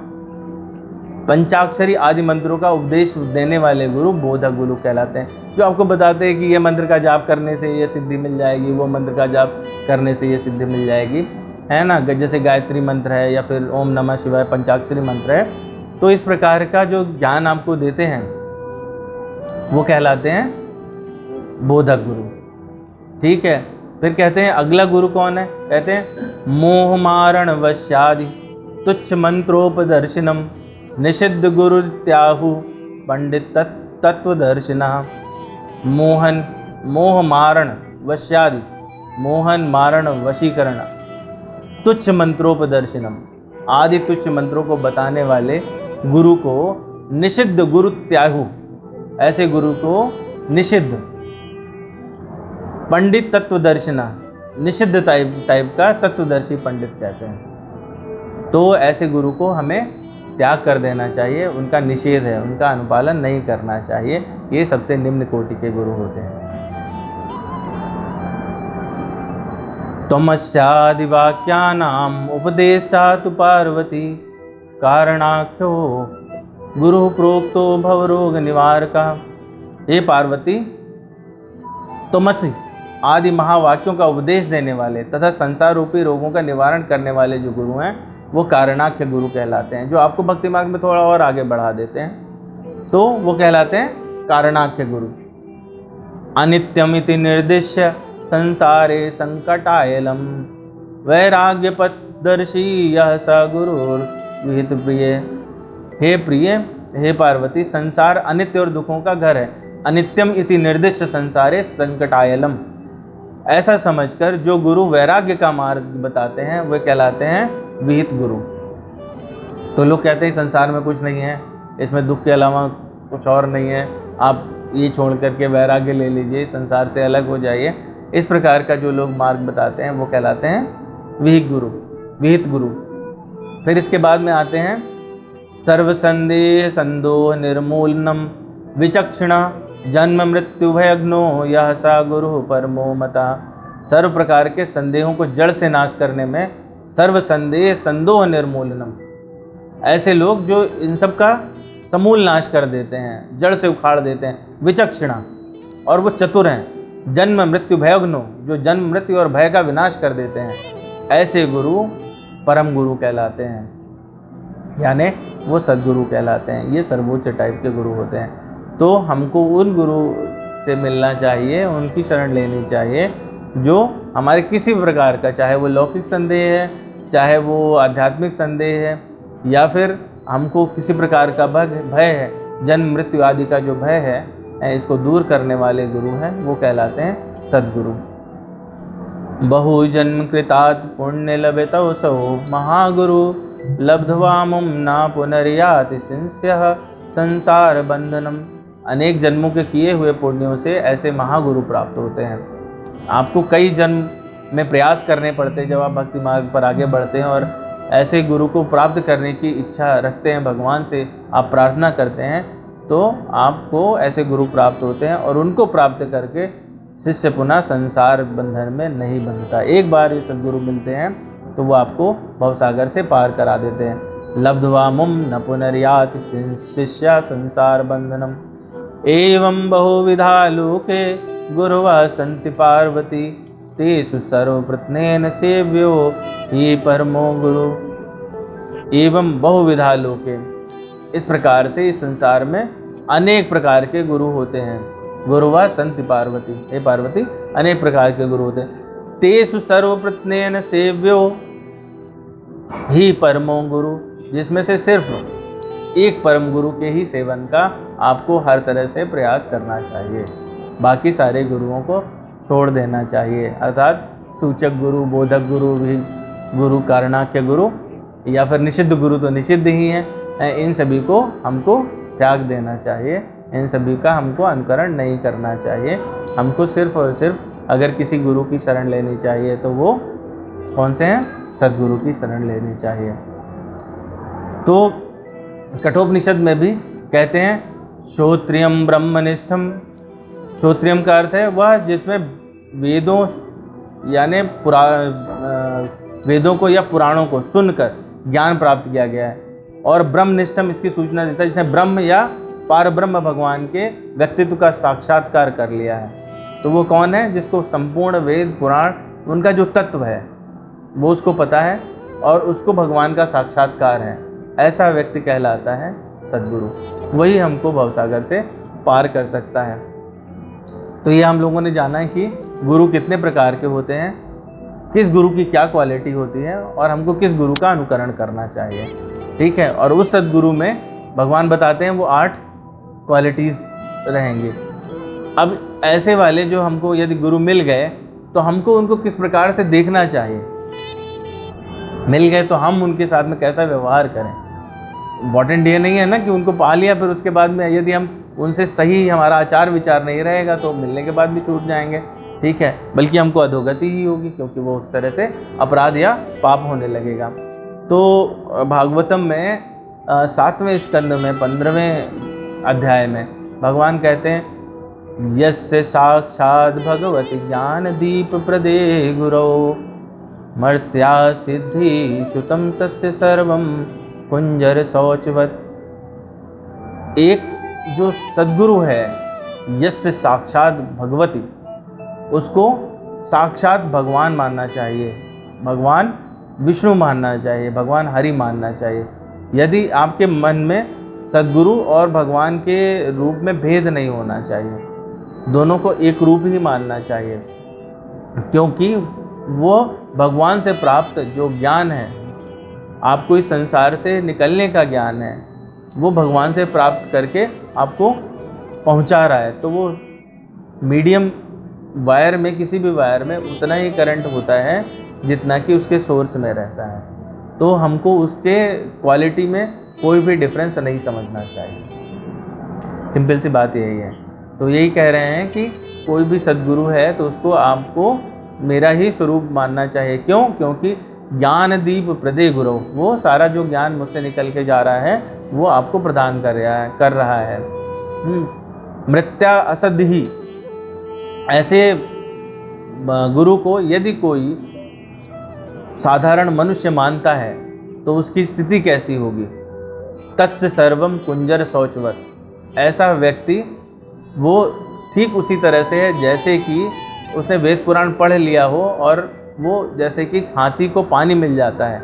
पंचाक्षरी आदि मंत्रों का उपदेश देने वाले गुरु बोधक गुरु कहलाते हैं, जो आपको बताते हैं कि ये मंत्र का जाप करने से ये सिद्धि मिल जाएगी, वो मंत्र का जाप करने से ये सिद्धि मिल जाएगी, है ना। जैसे गायत्री मंत्र है या फिर ओम नमः शिवाय पंचाक्षरी मंत्र है। तो इस प्रकार का जो ज्ञान आपको देते हैं वो कहलाते हैं बोधक गुरु, ठीक है। फिर कहते हैं अगला गुरु कौन है? कहते हैं मोह मारण वश्यादि तुच्छ मंत्रोपदर्शिनम निषिद्ध गुरु त्याहु पंडित तत्वदर्शिना। मोह मारण वश्यादि, मोहन मारण वशीकरण, तुच्छ मंत्रोपदर्शिनम, आदि तुच्छ मंत्रों को बताने वाले गुरु को निषिद्ध गुरु त्याहु, ऐसे गुरु को निषिद्ध, पंडित तत्वदर्शिना, निषिद्ध टाइप का तत्वदर्शी पंडित कहते हैं। तो ऐसे गुरु को हमें त्याग कर देना चाहिए, उनका निषेध है, उनका अनुपालन नहीं करना चाहिए। ये सबसे निम्न कोटि के गुरु होते हैं। तमस्यादिवाक्यानाम उपदेष्टा तु पार्वती कारणाख्यो गुरु प्रोक्तो भवरोग निवारका। हे पार्वती, तमसी आदि महावाक्यों का उपदेश देने वाले तथा संसार रूपी रोगों का निवारण करने वाले जो गुरु हैं वो कारणाख्य गुरु कहलाते हैं, जो आपको भक्ति मार्ग में थोड़ा और आगे बढ़ा देते हैं, तो वो कहलाते हैं कारणाख्य गुरु। अनित्यमिति निर्दिश्य संसारे संकटायलम वैराग्यपदर्शी यह स गुरुर्विहित प्रिय। हे प्रिय, हे पार्वती, संसार अनित्य और दुखों का घर है। अनित्यम इति निर्दिश्य संसारे संकटायलम, ऐसा समझकर जो गुरु वैराग्य का मार्ग बताते हैं वे कहलाते हैं विहित गुरु। तो लोग कहते हैं संसार में कुछ नहीं है, इसमें दुख के अलावा कुछ और नहीं है, आप ये छोड़ करके वैराग्य ले लीजिए, संसार से अलग हो जाइए। इस प्रकार का जो लोग मार्ग बताते हैं वो कहलाते हैं विहित गुरु, विहित गुरु। फिर इसके बाद में आते हैं सर्व संदेह संदोह निर्मूलनम विचक्षणा जन्म मृत्यु भयघ्नो यह सा गुरु परमो मता। सर्व प्रकार के संदेहों को जड़ से नाश करने में सर्व संदेह संदोह निर्मूलनम, ऐसे लोग जो इन सब का समूल नाश कर देते हैं, जड़ से उखाड़ देते हैं, विचक्षणा, और वो चतुर हैं। जन्म मृत्यु भयघ्नो, जो जन्म मृत्यु और भय का विनाश कर देते हैं, ऐसे गुरु परम गुरु कहलाते हैं, यानी वो सद्गुरु कहलाते हैं। ये सर्वोच्च टाइप के गुरु होते हैं। तो हमको उन गुरु से मिलना चाहिए, उनकी शरण लेनी चाहिए जो हमारे किसी प्रकार का, चाहे वो लौकिक संदेह है, चाहे वो आध्यात्मिक संदेह है, या फिर हमको किसी प्रकार का भय है, जन्म मृत्यु आदि का जो भय है, इसको दूर करने वाले गुरु हैं, वो कहलाते हैं सद्गुरु। बहु जन्म कृतात् पुण्य लभेतौ सौ महागुरु, लब्ध्वा मुम ना पुनर्याति शिष्यः संसार बंधनम। अनेक जन्मों के किए हुए पुण्यों से ऐसे महागुरु प्राप्त होते हैं। आपको कई जन्म में प्रयास करने पड़ते हैं जब आप भक्ति मार्ग पर आगे बढ़ते हैं, और ऐसे गुरु को प्राप्त करने की इच्छा रखते हैं, भगवान से आप प्रार्थना करते हैं, तो आपको ऐसे गुरु प्राप्त होते हैं, और उनको प्राप्त करके शिष्य पुनः संसार बंधन में नहीं बंधता। एक बार ये सद्गुरु मिलते हैं तो वो आपको भवसागर से पार करा देते हैं। लब्ध्वा मुम न पुनर्याति शिष्या संसार बंधनम। एवं बहुविधा लोके गुरुवा सन्ति पार्वती, तेषु सर्वप्रत्नेन सेव्यो ही परमो गुरु। एवं बहुविधा लोके, इस प्रकार से इस संसार में अनेक प्रकार के गुरु होते हैं। गुरुवा सन्ति पार्वती, हे पार्वती अनेक प्रकार के गुरु होते हैं। तेषु सर्वप्रत्नेन सेव्यो ही परमो गुरु, जिसमें से सिर्फ एक परम गुरु के ही सेवन का आपको हर तरह से प्रयास करना चाहिए, बाकी सारे गुरुओं को छोड़ देना चाहिए। अर्थात सूचक गुरु, बोधक गुरु, भी गुरु, कारणाख्य गुरु, या फिर निषिद्ध गुरु तो निषिद्ध ही हैं, इन सभी को हमको त्याग देना चाहिए। इन सभी का हमको अनुकरण नहीं करना चाहिए। हमको सिर्फ और सिर्फ अगर किसी गुरु की शरण लेनी चाहिए तो वो कौन से हैं? सद्गुरु की शरण लेनी चाहिए। तो कठोपनिषद में भी कहते हैं श्रोत्रियम ब्रह्मनिष्ठम। श्रोत्रियम का अर्थ है वह जिसमें वेदों यानी वेदों को या पुराणों को सुनकर ज्ञान प्राप्त किया गया है, और ब्रह्मनिष्ठम इसकी सूचना देता है जिसने ब्रह्म या पार ब्रह्म भगवान के व्यक्तित्व का साक्षात्कार कर लिया है। तो वो कौन है? जिसको संपूर्ण वेद पुराण उनका जो तत्व है वो उसको पता है और उसको भगवान का साक्षात्कार है, ऐसा व्यक्ति कहलाता है सद्गुरु। वही हमको भवसागर से पार कर सकता है। तो ये हम लोगों ने जाना है कि गुरु कितने प्रकार के होते हैं, किस गुरु की क्या क्वालिटी होती है, और हमको किस गुरु का अनुकरण करना चाहिए। ठीक है, और उस सद्गुरु में भगवान बताते हैं वो 8 क्वालिटीज़ रहेंगी। अब ऐसे वाले जो हमको यदि गुरु मिल गए तो हमको उनको किस प्रकार से देखना चाहिए, मिल गए तो हम उनके साथ में कैसा व्यवहार करें। इम्पॉर्टेंट ये नहीं है ना कि उनको पा लिया फिर उसके बाद में यदि हम उनसे सही हमारा आचार विचार नहीं रहेगा तो मिलने के बाद भी छूट जाएंगे। ठीक है, बल्कि हमको अधोगति ही होगी, क्योंकि वो उस तरह से अपराध या पाप होने लगेगा। तो भागवतम में 7वें स्कंद में 15वें अध्याय में भगवान कहते हैं यस्य साक्षात् भगवति ज्ञान दीप प्रदे गुरौ मर्त्या सिद्धि सुतम तस्य सर्वम कुंजर शौचवत। एक जो सद्गुरु है यस्य साक्षात् भगवती, उसको साक्षात भगवान मानना चाहिए, भगवान विष्णु मानना चाहिए, भगवान हरि मानना चाहिए। यदि आपके मन में सद्गुरु और भगवान के रूप में भेद नहीं होना चाहिए, दोनों को एक रूप ही मानना चाहिए, क्योंकि वो भगवान से प्राप्त जो ज्ञान है, आपको इस संसार से निकलने का ज्ञान है, वो भगवान से प्राप्त करके आपको पहुंचा रहा है। तो वो मीडियम वायर में, किसी भी वायर में उतना ही करंट होता है जितना कि उसके सोर्स में रहता है। तो हमको उसके क्वालिटी में कोई भी डिफरेंस नहीं समझना चाहिए। सिंपल सी बात यही है। तो यही कह रहे हैं कि कोई भी सद्गुरु है तो उसको आपको मेरा ही स्वरूप मानना चाहिए। क्यों? क्योंकि ज्ञान दीप प्रदे गुरु, वो सारा जो ज्ञान मुझसे निकल के जा रहा है वो आपको प्रदान कर रहा है। मृत्या असद् ही। ऐसे गुरु को यदि कोई साधारण मनुष्य मानता है तो उसकी स्थिति कैसी होगी। तस्य सर्वम कुंजर शौचवत। ऐसा व्यक्ति वो ठीक उसी तरह से है जैसे कि उसने वेद पुराण पढ़ लिया हो और वो जैसे कि हाथी को पानी मिल जाता है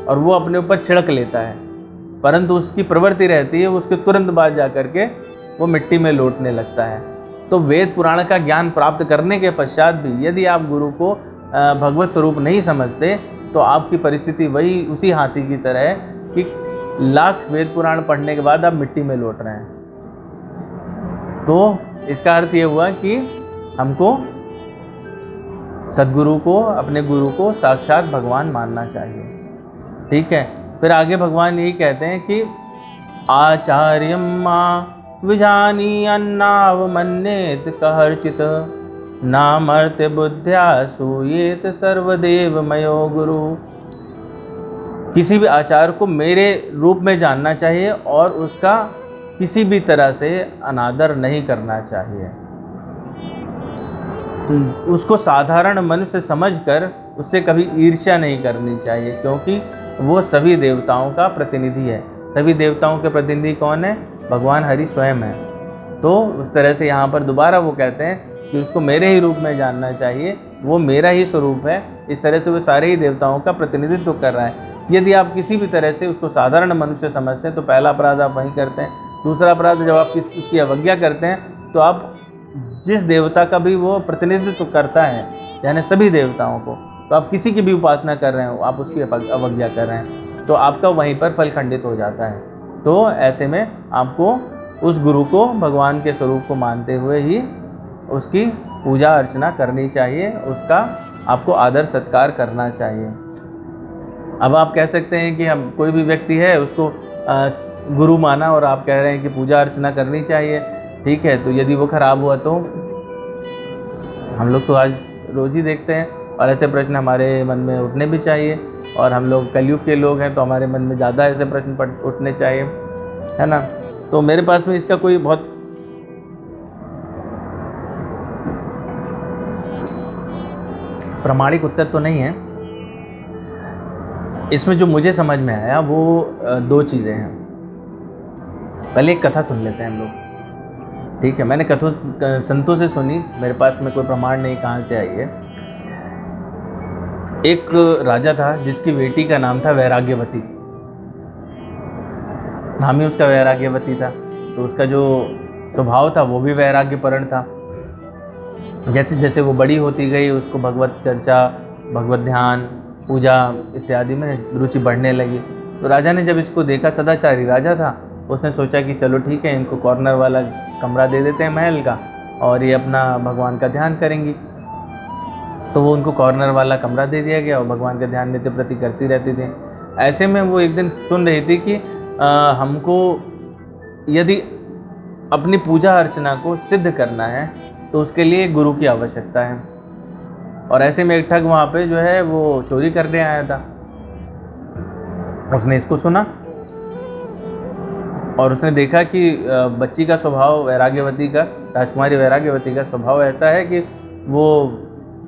और वो अपने ऊपर छिड़क लेता है, परंतु उसकी प्रवृत्ति रहती है उसके तुरंत बाद जा कर के वो मिट्टी में लौटने लगता है। तो वेद पुराण का ज्ञान प्राप्त करने के पश्चात भी यदि आप गुरु को भगवत स्वरूप नहीं समझते तो आपकी परिस्थिति वही उसी हाथी की तरह है कि लाख वेद पुराण पढ़ने के बाद आप मिट्टी में लौट रहे हैं। तो इसका अर्थ ये हुआ कि हमको सद्गुरु को, अपने गुरु को साक्षात भगवान मानना चाहिए। ठीक है, फिर आगे भगवान यही कहते हैं कि आचार्यम मां विजानी अन्नावमन्येत कहर्चित नामर्त्य बुद्ध्या सूयेत सर्वदेव मयो गुरु। किसी भी आचार को मेरे रूप में जानना चाहिए और उसका किसी भी तरह से अनादर नहीं करना चाहिए। उसको साधारण मनुष्य समझकर उससे कभी ईर्ष्या नहीं करनी चाहिए, क्योंकि वो सभी देवताओं का प्रतिनिधि है। सभी देवताओं के प्रतिनिधि कौन है? भगवान हरि स्वयं है। तो उस तरह से यहाँ पर दोबारा वो कहते हैं कि उसको मेरे ही रूप में जानना चाहिए, वो मेरा ही स्वरूप है। इस तरह से वो सारे ही देवताओं का प्रतिनिधित्व कर रहा है। यदि आप किसी भी तरह से उसको साधारण मनुष्य समझते हैं तो पहला अपराध आप वहीं करते हैं। दूसरा अपराध, जब आप उसकी अवज्ञा करते हैं तो आप जिस देवता का भी वो प्रतिनिधित्व करता है, यानी सभी देवताओं को, तो आप किसी की भी उपासना कर रहे हो, आप उसकी अवज्ञा कर रहे हैं, तो आपका वहीं पर फल खंडित हो जाता है। तो ऐसे में आपको उस गुरु को भगवान के स्वरूप को मानते हुए ही उसकी पूजा अर्चना करनी चाहिए, उसका आपको आदर सत्कार करना चाहिए। अब आप कह सकते हैं कि हम कोई भी व्यक्ति है उसको गुरु माना और आप कह रहे हैं कि पूजा अर्चना करनी चाहिए। ठीक है, तो यदि वो खराब हुआ तो हम लोग तो आज रोज़ ही देखते हैं और ऐसे प्रश्न हमारे मन में उठने भी चाहिए, और हम लोग कलयुग के लोग हैं तो हमारे मन में ज़्यादा ऐसे प्रश्न उठने चाहिए, है ना। तो मेरे पास में इसका कोई बहुत प्रामाणिक उत्तर तो नहीं है। इसमें जो मुझे समझ में आया वो दो चीज़ें हैं। पहले एक कथा सुन लेते हैं हम लोग। ठीक है, मैंने कथा संतों से सुनी, मेरे पास में कोई प्रमाण नहीं कहाँ से आई है। एक राजा था जिसकी बेटी का नाम था वैराग्यवती। नाम ही उसका वैराग्यवती था, तो उसका जो स्वभाव था वो भी वैराग्यपरण था। जैसे जैसे वो बड़ी होती गई उसको भगवत चर्चा, भगवत ध्यान, पूजा इत्यादि में रुचि बढ़ने लगी। तो राजा ने जब इसको देखा, सदाचारी राजा था, उसने सोचा कि चलो ठीक है, इनको कॉर्नर वाला कमरा दे देते हैं महल का और ये अपना भगवान का ध्यान करेंगी। तो वो उनको कॉर्नर वाला कमरा दे दिया गया और भगवान का ध्यान नित्य प्रति करती रहती थी। ऐसे में वो एक दिन सुन रही थी कि हमको यदि अपनी पूजा अर्चना को सिद्ध करना है तो उसके लिए गुरु की आवश्यकता है। और ऐसे में एक ठग वहाँ पे जो है वो चोरी करने आया था। उसने इसको सुना और उसने देखा कि बच्ची का स्वभाव, वैराग्यवती का, राजकुमारी वैराग्यवती का स्वभाव ऐसा है कि वो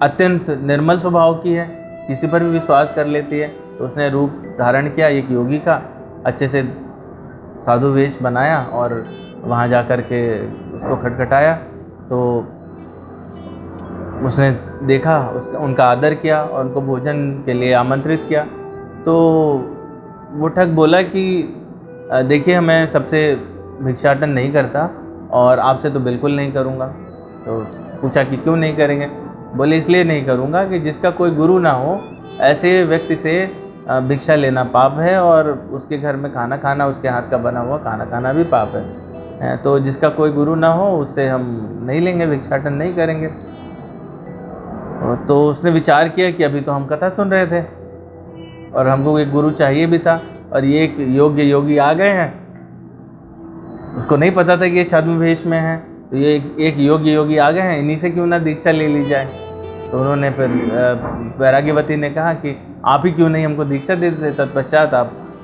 अत्यंत निर्मल स्वभाव की है, किसी पर भी विश्वास कर लेती है। तो उसने रूप धारण किया एक योगी का, अच्छे से साधु वेश बनाया और वहाँ जा कर के उसको खटखटाया। तो उसने देखा, उनका आदर किया और उनको भोजन के लिए आमंत्रित किया। तो वो ठग बोला कि देखिए, मैं सबसे भिक्षाटन नहीं करता और आपसे तो बिल्कुल नहीं करूँगा। तो पूछा कि क्यों नहीं करेंगे? बोले इसलिए नहीं करूँगा कि जिसका कोई गुरु ना हो ऐसे व्यक्ति से भिक्षा लेना पाप है, और उसके घर में खाना खाना, उसके हाथ का बना हुआ खाना खाना भी पाप है। तो जिसका कोई गुरु ना हो उससे हम नहीं लेंगे, भिक्षाटन नहीं करेंगे। तो उसने विचार किया कि अभी तो हम कथा सुन रहे थे और हमको एक गुरु चाहिए भी था, और ये एक योग्य योगी आ गए हैं। उसको नहीं पता था कि ये छद्म वेश में है, तो ये एक योग्य योगी आ गए हैं, इन्हीं से क्यों ना दीक्षा ले ली जाए। तो उन्होंने फिर वैराग्यवती ने कहा कि आप ही क्यों नहीं हमको दीक्षा दे देते, तत्पश्चात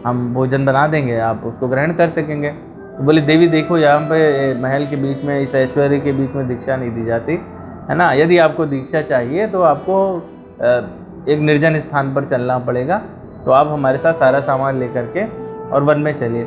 हम भोजन बना देंगे, आप उसको ग्रहण कर सकेंगे। तो बोले देवी देखो यहाँ पे महल के बीच में, इस ऐश्वर्य के बीच में दीक्षा नहीं दी जाती है ना, यदि आपको दीक्षा चाहिए तो आपको एक निर्जन स्थान पर चलना पड़ेगा, तो आप हमारे साथ सारा सामान लेकर के और वन में चलिए।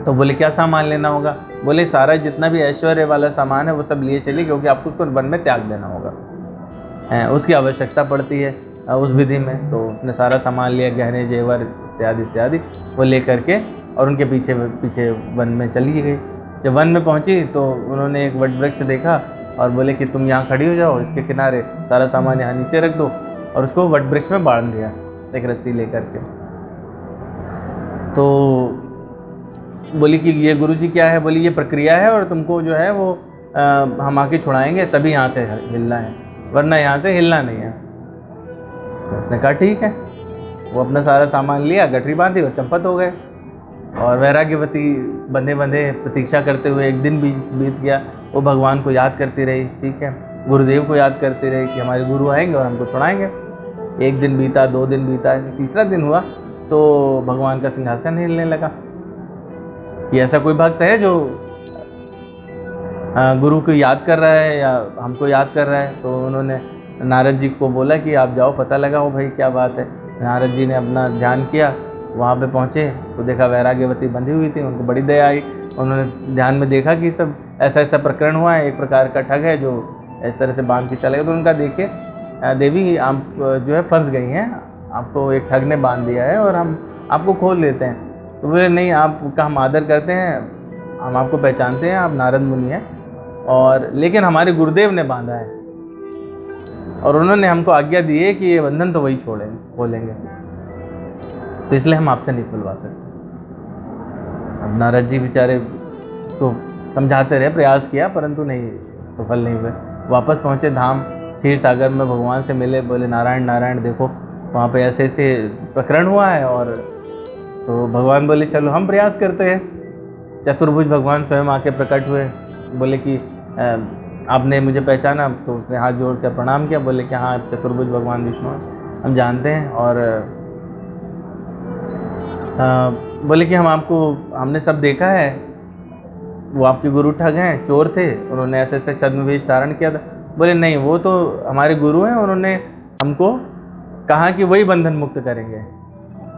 तो बोले क्या सामान लेना होगा? बोले सारा जितना भी ऐश्वर्य वाला सामान है वो सब लिए चलिए, क्योंकि आपको उसको वन में त्याग देना होगा, उसकी आवश्यकता पड़ती है उस विधि में। तो उसने सारा सामान लिया, गहने जेवर इत्यादि इत्यादि वो ले करके, और उनके पीछे पीछे वन में चली गई। जब वन में पहुंची तो उन्होंने एक वट वृक्ष देखा और बोले कि तुम यहाँ खड़ी हो जाओ, इसके किनारे सारा सामान यहाँ नीचे रख दो, और उसको वट वृक्ष में बांध दिया एक रस्सी लेकर के। तो बोली कि ये गुरुजी क्या है? बोली ये प्रक्रिया है, और तुमको जो है वो हम आके छुड़ाएंगे तभी यहाँ से हिलना है, वरना यहाँ से हिलना नहीं है। तो उसने कहा ठीक है। वो अपना सारा सामान लिया, गठरी बांधी और चंपत हो गए। और वैराग्यवती बंधे बंधे प्रतीक्षा करते हुए एक दिन बीत गया। वो भगवान को याद करती रही, ठीक है, गुरुदेव को याद करती रही कि हमारे गुरु आएंगे और हमको छुड़ाएंगे। एक दिन बीता, 2 दिन बीता, तीसरा दिन हुआ तो भगवान का सिंहासन हिलने लगा कि ऐसा कोई भक्त है जो गुरु को याद कर रहा है या हमको याद कर रहा है। तो उन्होंने नारद जी को बोला कि आप जाओ पता लगाओ भाई क्या बात है। नारद जी ने अपना ध्यान किया, वहाँ पे पहुँचे तो देखा वैराग्यवती बंधी हुई थी। उनको बड़ी दया आई, उन्होंने ध्यान में देखा कि सब ऐसा ऐसा प्रकरण हुआ है, एक प्रकार का ठग है जो इस तरह से बांध के चला गया। तो उनका देखिए देवी आप जो है फंस गई हैं, आपको एक ठग ने बांध दिया है और हम आपको खोल लेते हैं। तो बोले नहीं, आपका हम आदर करते हैं, हम आपको पहचानते हैं, आप नारद मुनि हैं, और लेकिन हमारे गुरुदेव ने बांधा है और उन्होंने हमको आज्ञा दी है कि ये बंधन तो वही खोलेंगे, तो इसलिए हम आपसे नहीं खुलवा सकते। अब नारद जी बेचारे उसको समझाते रहे, प्रयास किया, परंतु नहीं, सफल नहीं हुए। वापस पहुँचे धाम, क्षीर सागर में भगवान से मिले, बोले नारायण नारायण देखो वहाँ पे ऐसे ऐसे प्रकरण हुआ है। और तो भगवान बोले चलो हम प्रयास करते हैं। चतुर्भुज भगवान स्वयं आके प्रकट हुए, बोले कि आपने मुझे पहचाना? तो उसने हाथ जोड़ कर प्रणाम किया, बोले कि हाँ आप चतुर्भुज भगवान विष्णु हैं, हम जानते हैं। और बोले कि हमने सब देखा है, वो आपके गुरु ठग हैं, चोर थे, उन्होंने ऐसे ऐसे छद्मवेश धारण किया था। बोले नहीं, वो तो हमारे गुरु हैं, उन्होंने हमको कहा कि वही बंधन मुक्त करेंगे,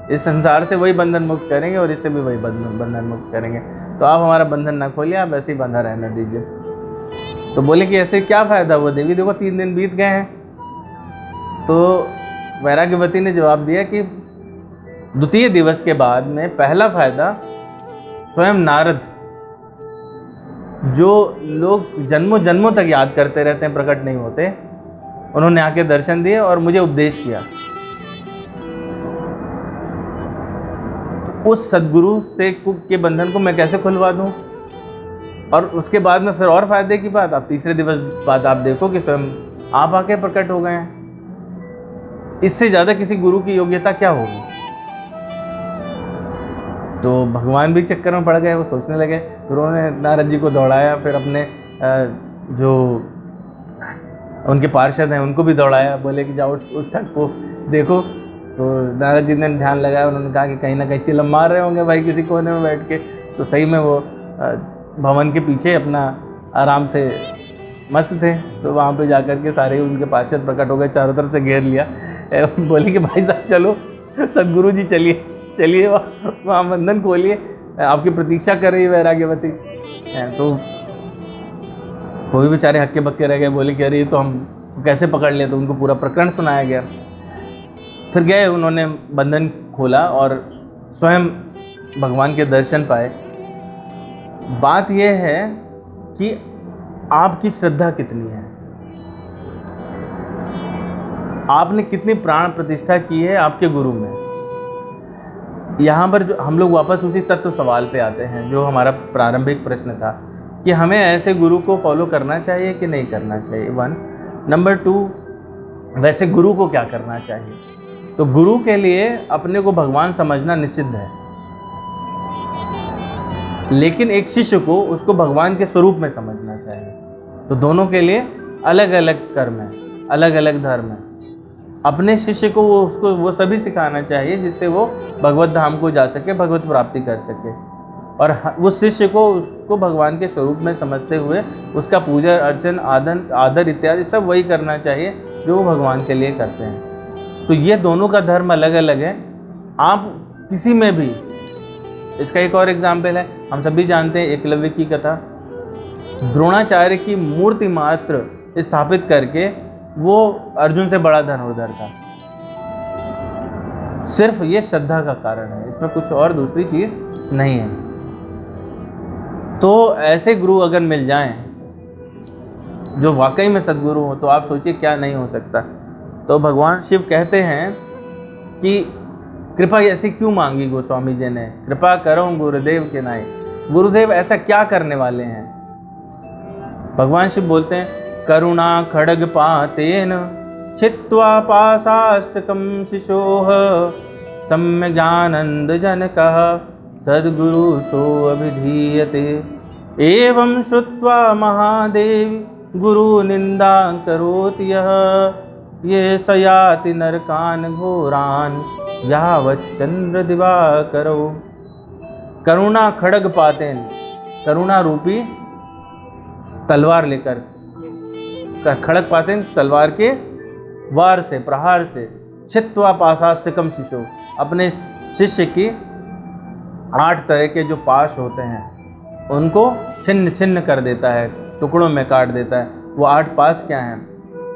इस संसार से वही बंधन मुक्त करेंगे और इससे भी वही बंधन मुक्त करेंगे, तो आप हमारा बंधन ना खोलिए, आप ऐसे ही बंधा रहने दीजिए। तो बोले कि ऐसे क्या फ़ायदा हुआ देवी, देखो 3 दिन बीत गए हैं। तो वैराग्यवती ने जवाब दिया कि द्वितीय दिवस के बाद में पहला फ़ायदा स्वयं नारद, जो लोग जन्मों जन्मों तक याद करते रहते हैं, प्रकट नहीं होते, उन्होंने आके दर्शन दिए और मुझे उपदेश किया। उस सद्गुरु से के बंधन को मैं कैसे खुलवा दूं? और उसके बाद में फिर और फायदे की बात, आप तीसरे दिवस बाद आप देखो कि स्वयं आप आके प्रकट हो गए हैं। इससे ज़्यादा किसी गुरु की योग्यता क्या होगी? तो भगवान भी चक्कर में पड़ गए, वो सोचने लगे। फिर उन्होंने नारद जी को दौड़ाया, फिर अपने जो उनके पार्षद हैं उनको भी दौड़ाया, बोले कि जाओ उस ठग को देखो। तो नारद जी ने ध्यान लगाया, उन्होंने कहा कि कहीं ना कहीं चिल्ला मार रहे होंगे भाई किसी कोने में बैठ के। तो सही में वो भवन के पीछे अपना आराम से मस्त थे। तो वहाँ पे जाकर के सारे उनके पार्षद प्रकट हो गए, चारों तरफ से घेर लिया। बोले कि भाई साहब चलो, सदगुरु जी चलिए वहाँ बंधन खोलिए, आपकी प्रतीक्षा कर रही है वैराग्यवती। तो वो भी बेचारे हक्के बक्के रह गए, बोले कि अरे ये तो हम कैसे पकड़ लिए। तो उनको पूरा प्रकरण सुनाया गया। फिर गए, उन्होंने बंधन खोला और स्वयं भगवान के दर्शन पाए। बात यह है कि आपकी श्रद्धा कितनी है, आपने कितनी प्राण प्रतिष्ठा की है आपके गुरु में। यहाँ पर जो हम लोग वापस उसी तत्व सवाल पे आते हैं जो हमारा प्रारंभिक प्रश्न था कि हमें ऐसे गुरु को फॉलो करना चाहिए कि नहीं करना चाहिए, 1। नंबर 2, वैसे गुरु को क्या करना चाहिए। तो गुरु के लिए अपने को भगवान समझना निषिद्ध है, लेकिन एक शिष्य को उसको भगवान के स्वरूप में समझना चाहिए। तो दोनों के लिए अलग अलग कर्म है, अलग अलग धर्म है। अपने शिष्य को वो सभी सिखाना चाहिए जिससे वो भगवत धाम को जा सके, भगवत प्राप्ति कर सके। और वो शिष्य को उसको भगवान के स्वरूप में समझते हुए उसका पूजा अर्चन आदर इत्यादि सब वही करना चाहिए जो वो भगवान के लिए करते हैं। तो ये दोनों का धर्म अलग अलग है। आप किसी में भी, इसका एक और एग्जाम्पल है, हम सभी जानते हैं एकलव्य की कथा। द्रोणाचार्य की मूर्ति मात्र स्थापित करके वो अर्जुन से बड़ा धनुर्धर था। सिर्फ ये श्रद्धा का कारण है, इसमें कुछ और दूसरी चीज नहीं है। तो ऐसे गुरु अगर मिल जाएं जो वाकई में सद्गुरु हो, तो आप सोचिए क्या नहीं हो सकता। तो भगवान शिव कहते हैं कि कृपा ऐसी क्यों मांगी गोस्वामी जी ने, कृपा करो गुरुदेव के नाई। गुरुदेव ऐसा क्या करने वाले हैं? भगवान शिव बोलते हैं, करुणा खड्ग पातेन छित्त्वा पाशाष्टकं शिशोः सम्यगानंद जनकः सद्गुरु सो अभिधीयते। एवं श्रुत्वा महादेवी गुरु निंदा करोति यः ये स याति नरकान घोरान यावच्चंद्र दिवाकरो। करुणा खड्ग पातेन, करुणा रूपी तलवार लेकर, खड्ग पातेन तलवार के वार से, प्रहार से, छित्त्वा पाशाष्टकम शिशो, अपने शिष्य की 8 तरह के जो पाश होते हैं उनको छिन्न छिन्न कर देता है, टुकड़ों में काट देता है। वो 8 पाश क्या हैं?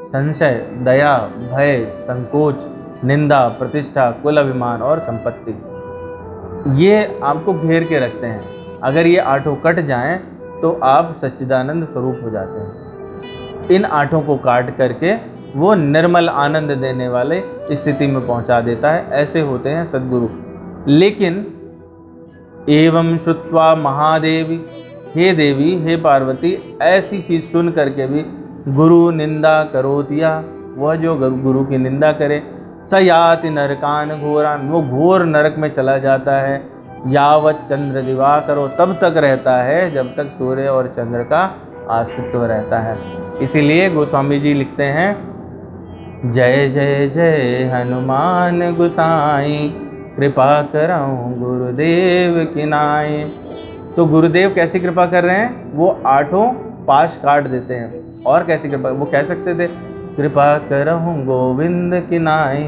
संशय, दया, भय, संकोच, निंदा, प्रतिष्ठा, कुल अभिमान और संपत्ति। ये आपको घेर के रखते हैं। अगर ये 8 कट जाएं तो आप सच्चिदानंद स्वरूप हो जाते हैं। इन 8 को काट करके वो निर्मल आनंद देने वाले स्थिति में पहुंचा देता है। ऐसे होते हैं सद्गुरु। लेकिन एवं श्रुत्वा महादेवी, हे देवी, हे पार्वती, ऐसी चीज सुन करके भी गुरु निंदा करोतिया, वह जो गुरु की निंदा करे, स याति नरकान घोरान, वो घोर नरक में चला जाता है। यावत चंद्र दिवाकरो, तब तक रहता है जब तक सूर्य और चंद्र का अस्तित्व रहता है। इसीलिए गोस्वामी जी लिखते हैं, जय जय जय हनुमान गोसाई कृपा करऊं गुरुदेव की नाई। तो गुरुदेव कैसी कृपा कर रहे हैं? वो 8 पाश काट देते हैं। और कैसी कृपा? वो कह सकते थे, कृपा करऊं गोविंद की नाई,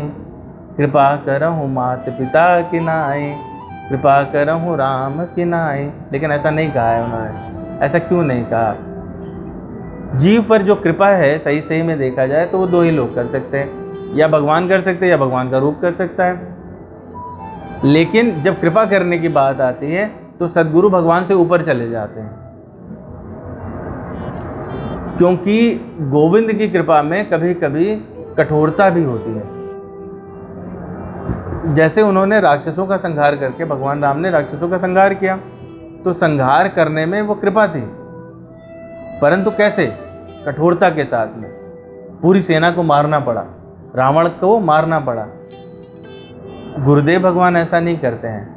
कृपा करऊं माता पिता की नाई, कृपा करऊं राम की नाई। लेकिन ऐसा नहीं कहा है उन्होंने। ऐसा क्यों नहीं कहा? जीव पर जो कृपा है, सही सही में देखा जाए तो वो 2 ही लोग कर सकते हैं, या भगवान कर सकते हैं या भगवान का रूप कर सकता है। लेकिन जब कृपा करने की बात आती है तो सद्गुरु भगवान से ऊपर चले जाते हैं, क्योंकि गोविंद की कृपा में कभी कभी कठोरता भी होती है। जैसे उन्होंने राक्षसों का संहार करके, भगवान राम ने राक्षसों का संहार किया, तो संहार करने में वो कृपा थी, परंतु कैसे? कठोरता के साथ में। पूरी सेना को मारना पड़ा, रावण को मारना पड़ा। गुरुदेव भगवान ऐसा नहीं करते हैं,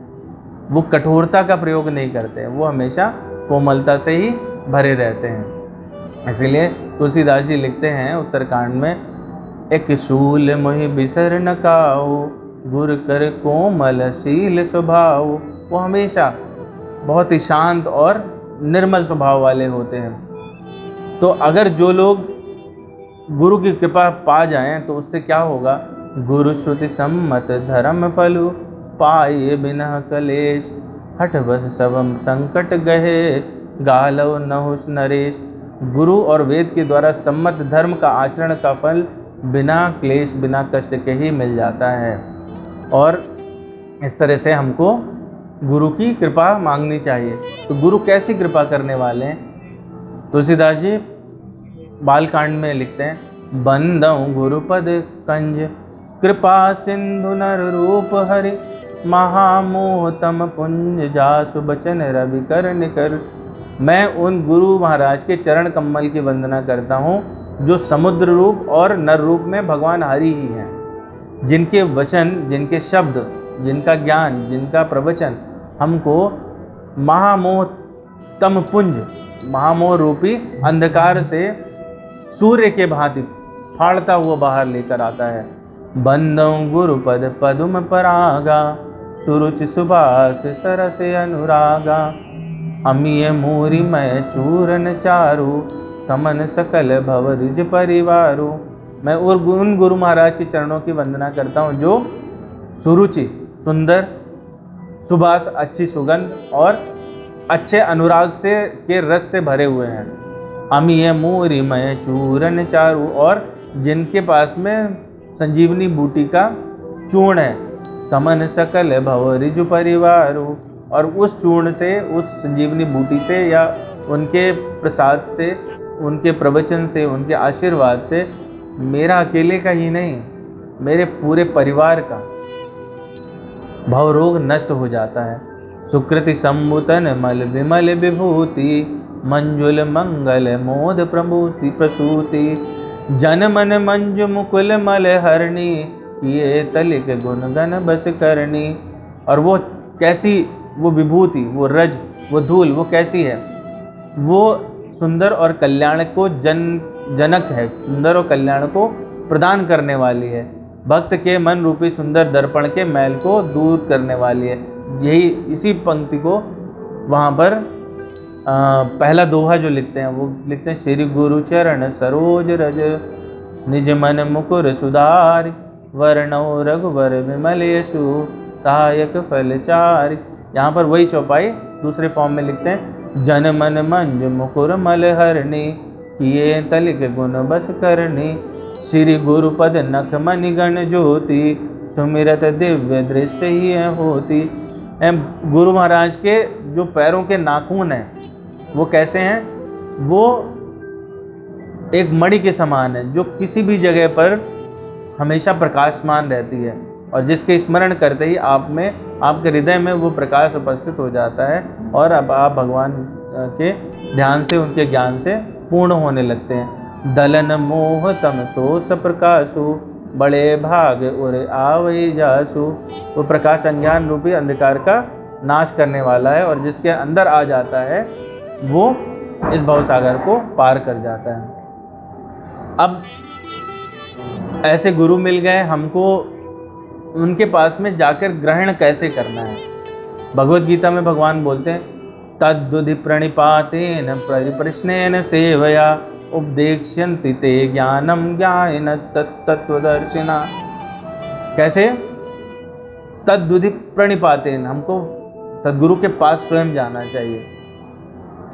वो कठोरता का प्रयोग नहीं करते हैं, वो हमेशा कोमलता से ही भरे रहते हैं। इसीलिए तुलसीदास जी लिखते हैं उत्तरकांड में, एक शूल मोहि बिसर न काऊ, गुर कर कोमल शील स्वभाव। वो हमेशा बहुत ही शांत और निर्मल स्वभाव वाले होते हैं। तो अगर जो लोग गुरु की कृपा पा जाएं तो उससे क्या होगा? गुरु श्रुति सम्मत धर्म फलु, पाए बिना कलेश, हठ बस सबम संकट गहे, गालव नहुष नरेश। गुरु और वेद के द्वारा सम्मत धर्म का आचरण का फल बिना क्लेश, बिना कष्ट के ही मिल जाता है। और इस तरह से हमको गुरु की कृपा मांगनी चाहिए। तो गुरु कैसी कृपा करने वाले हैं? तुलसीदास जी बालकांड में लिखते हैं, बंदऊं गुरुपद कंज, कृपा सिंधु नर रूप हरि, महामोह तम पुंज, जासु बचन रवि कर निकर। मैं उन गुरु महाराज के चरण कमल की वंदना करता हूँ जो समुद्र रूप और नर रूप में भगवान हरि ही हैं, जिनके वचन, जिनके शब्द, जिनका ज्ञान, जिनका प्रवचन हमको महामोह तम पुंज, महामोह रूपी अंधकार से सूर्य के भांति फाड़ता हुआ बाहर लेकर आता है। बंदऊं गुरुपद पदुम परागा, सुरुचि सुभाष सरस अनुरागा। अमीय मूरी मैं चूरन चारू, समन सकल भवरिज परिवारू। मैं और उन गुरु महाराज के चरणों की वंदना करता हूँ जो सुरुचि, सुंदर, सुबास, अच्छी सुगंध और अच्छे अनुराग से के रस से भरे हुए हैं। अमीय मूरी मैं चूरन चारू, और जिनके पास में संजीवनी बूटी का चूर्ण है। समन सकल भव रिजु परिवारू, और उस चूर्ण से, उस संजीवनी बूटी से या उनके प्रसाद से, उनके प्रवचन से, उनके आशीर्वाद से मेरा अकेले का ही नहीं, मेरे पूरे परिवार का भव रोग नष्ट हो जाता है। सुकृति संबुतन मल विमल विभूति, मंजुल मंगल मोद प्रभूति प्रसूति। जन मन मंजु मुकुल मल हरणी, किए तलिक गुण गण बस करनी। और वो कैसी, वो विभूति, वो रज, वो धूल, वो कैसी है? वो सुंदर और कल्याण को जनक है, सुंदर और कल्याण को प्रदान करने वाली है। भक्त के मन रूपी सुंदर दर्पण के मैल को दूर करने वाली है। यही, इसी पंक्ति को वहाँ पर पहला दोहा जो लिखते हैं वो लिखते हैं, श्री गुरु चरण सरोज रज, निज मन मुकुर सुधार, वर्णो रघुवर विमल यशु, सहायक फलचारि। यहाँ पर वही चौपाई दूसरे फॉर्म में लिखते हैं, जन मन मंज मुकुर मल हरणी, किए तलिक गुण बस करनी। श्री गुरुपद नख मणिगण ज्योति, सुमिरत दिव्य दृष्टि ही होती। गुरु महाराज के जो पैरों के नाखून हैं वो कैसे हैं? वो एक मणि के समान है, जो किसी भी जगह पर हमेशा प्रकाशमान रहती है, और जिसके स्मरण करते ही आप में, आपके हृदय में वो प्रकाश उपस्थित हो जाता है, और अब आप भगवान के ध्यान से, उनके ज्ञान से पूर्ण होने लगते हैं। दलन मोह तम सोस प्रकाशु, बड़े भाग उर आवई जासु। वो प्रकाश अज्ञान रूपी अंधकार का नाश करने वाला है, और जिसके अंदर आ जाता है वो इस भवसागर को पार कर जाता है। अब ऐसे गुरु मिल गए हमको, उनके पास में जाकर ग्रहण कैसे करना है? भगवत गीता में भगवान बोलते हैं, तद्दुधि प्रणिपातेन परिप्रश्नेन सेवया, उपदेक्ष्यन्ति ते ज्ञानम ज्ञान तत्त्वदर्शिना। कैसे? तद्दुधि प्रणिपातेन, हमको सदगुरु के पास स्वयं जाना चाहिए।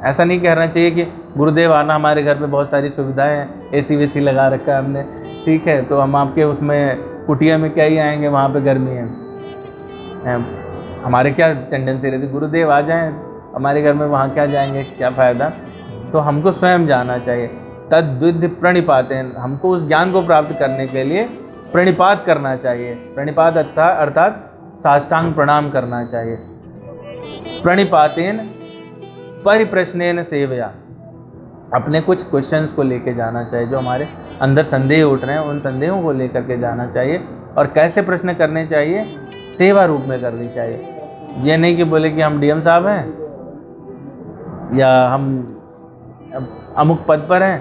ऐसा नहीं कहना चाहिए कि गुरुदेव आना, हमारे घर पे बहुत सारी सुविधाएं हैं, एसी वेसी लगा रखा है हमने, ठीक है, तो हम आपके उसमें कुटिया में क्या ही आएंगे, वहाँ पे गर्मी है। हमारे क्या टेंडेंसी रहती, गुरुदेव आ जाएं हमारे घर में, वहाँ क्या जाएंगे, क्या फ़ायदा? तो हमको स्वयं जाना चाहिए। तद्विधि प्रणिपातेन, हमको उस ज्ञान को प्राप्त करने के लिए प्रणिपात करना चाहिए। प्रणिपात अर्थात साष्टांग प्रणाम करना चाहिए। प्रणिपातेन परिप्रश्नेन सेवया, अपने कुछ क्वेश्चंस को लेके जाना चाहिए, जो हमारे अंदर संदेह उठ रहे हैं उन संदेहों को लेकर के जाना चाहिए। और कैसे प्रश्न करने चाहिए? सेवा रूप में करनी चाहिए। ये नहीं कि बोले कि हम डीएम साहब हैं या हम अमुक पद पर हैं,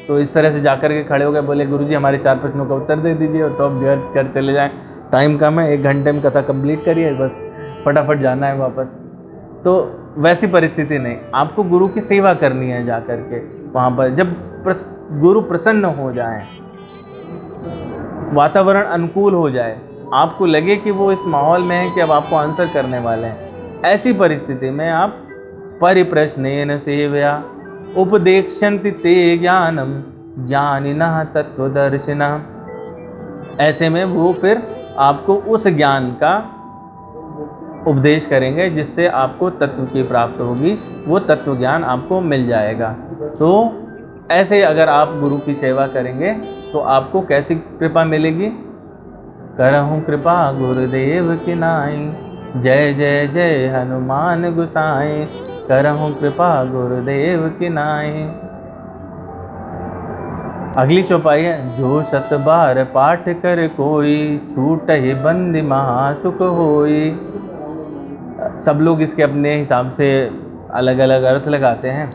तो इस तरह से जाकर के खड़े हो गए, बोले गुरुजी हमारे 4 प्रश्नों का उत्तर दे दीजिए, और तो अब घर चले जाएं, टाइम कम है, 1 घंटे में कथा कंप्लीट करिए, बस फटाफट जाना है वापस। तो वैसी परिस्थिति नहीं, आपको गुरु की सेवा करनी है जाकर के वहाँ पर। जब गुरु प्रसन्न हो जाए, वातावरण अनुकूल हो जाए, आपको लगे कि वो इस माहौल में है कि अब आपको आंसर करने वाले हैं, ऐसी परिस्थिति में आप परिप्रश्नेन सेवया, उपदेक्ष्यन्ति ते ज्ञानम ज्ञानिनः तत्त्वदर्शिनः। ऐसे में वो फिर आपको उस ज्ञान का उपदेश करेंगे जिससे आपको तत्व की प्राप्त होगी, वो तत्व ज्ञान आपको मिल जाएगा। तो ऐसे अगर आप गुरु की सेवा करेंगे तो आपको कैसी कृपा मिलेगी? करहूँ कृपा गुरुदेव की नाई, जय जय जय हनुमान गुसाई, करहूँ कृपा गुरुदेव की नाई। अगली चौपाई है, जो 7 बार पाठ कर कोई, छूटहि बंदी महासुख होई। सब लोग इसके अपने हिसाब से अलग अलग अर्थ लगाते हैं।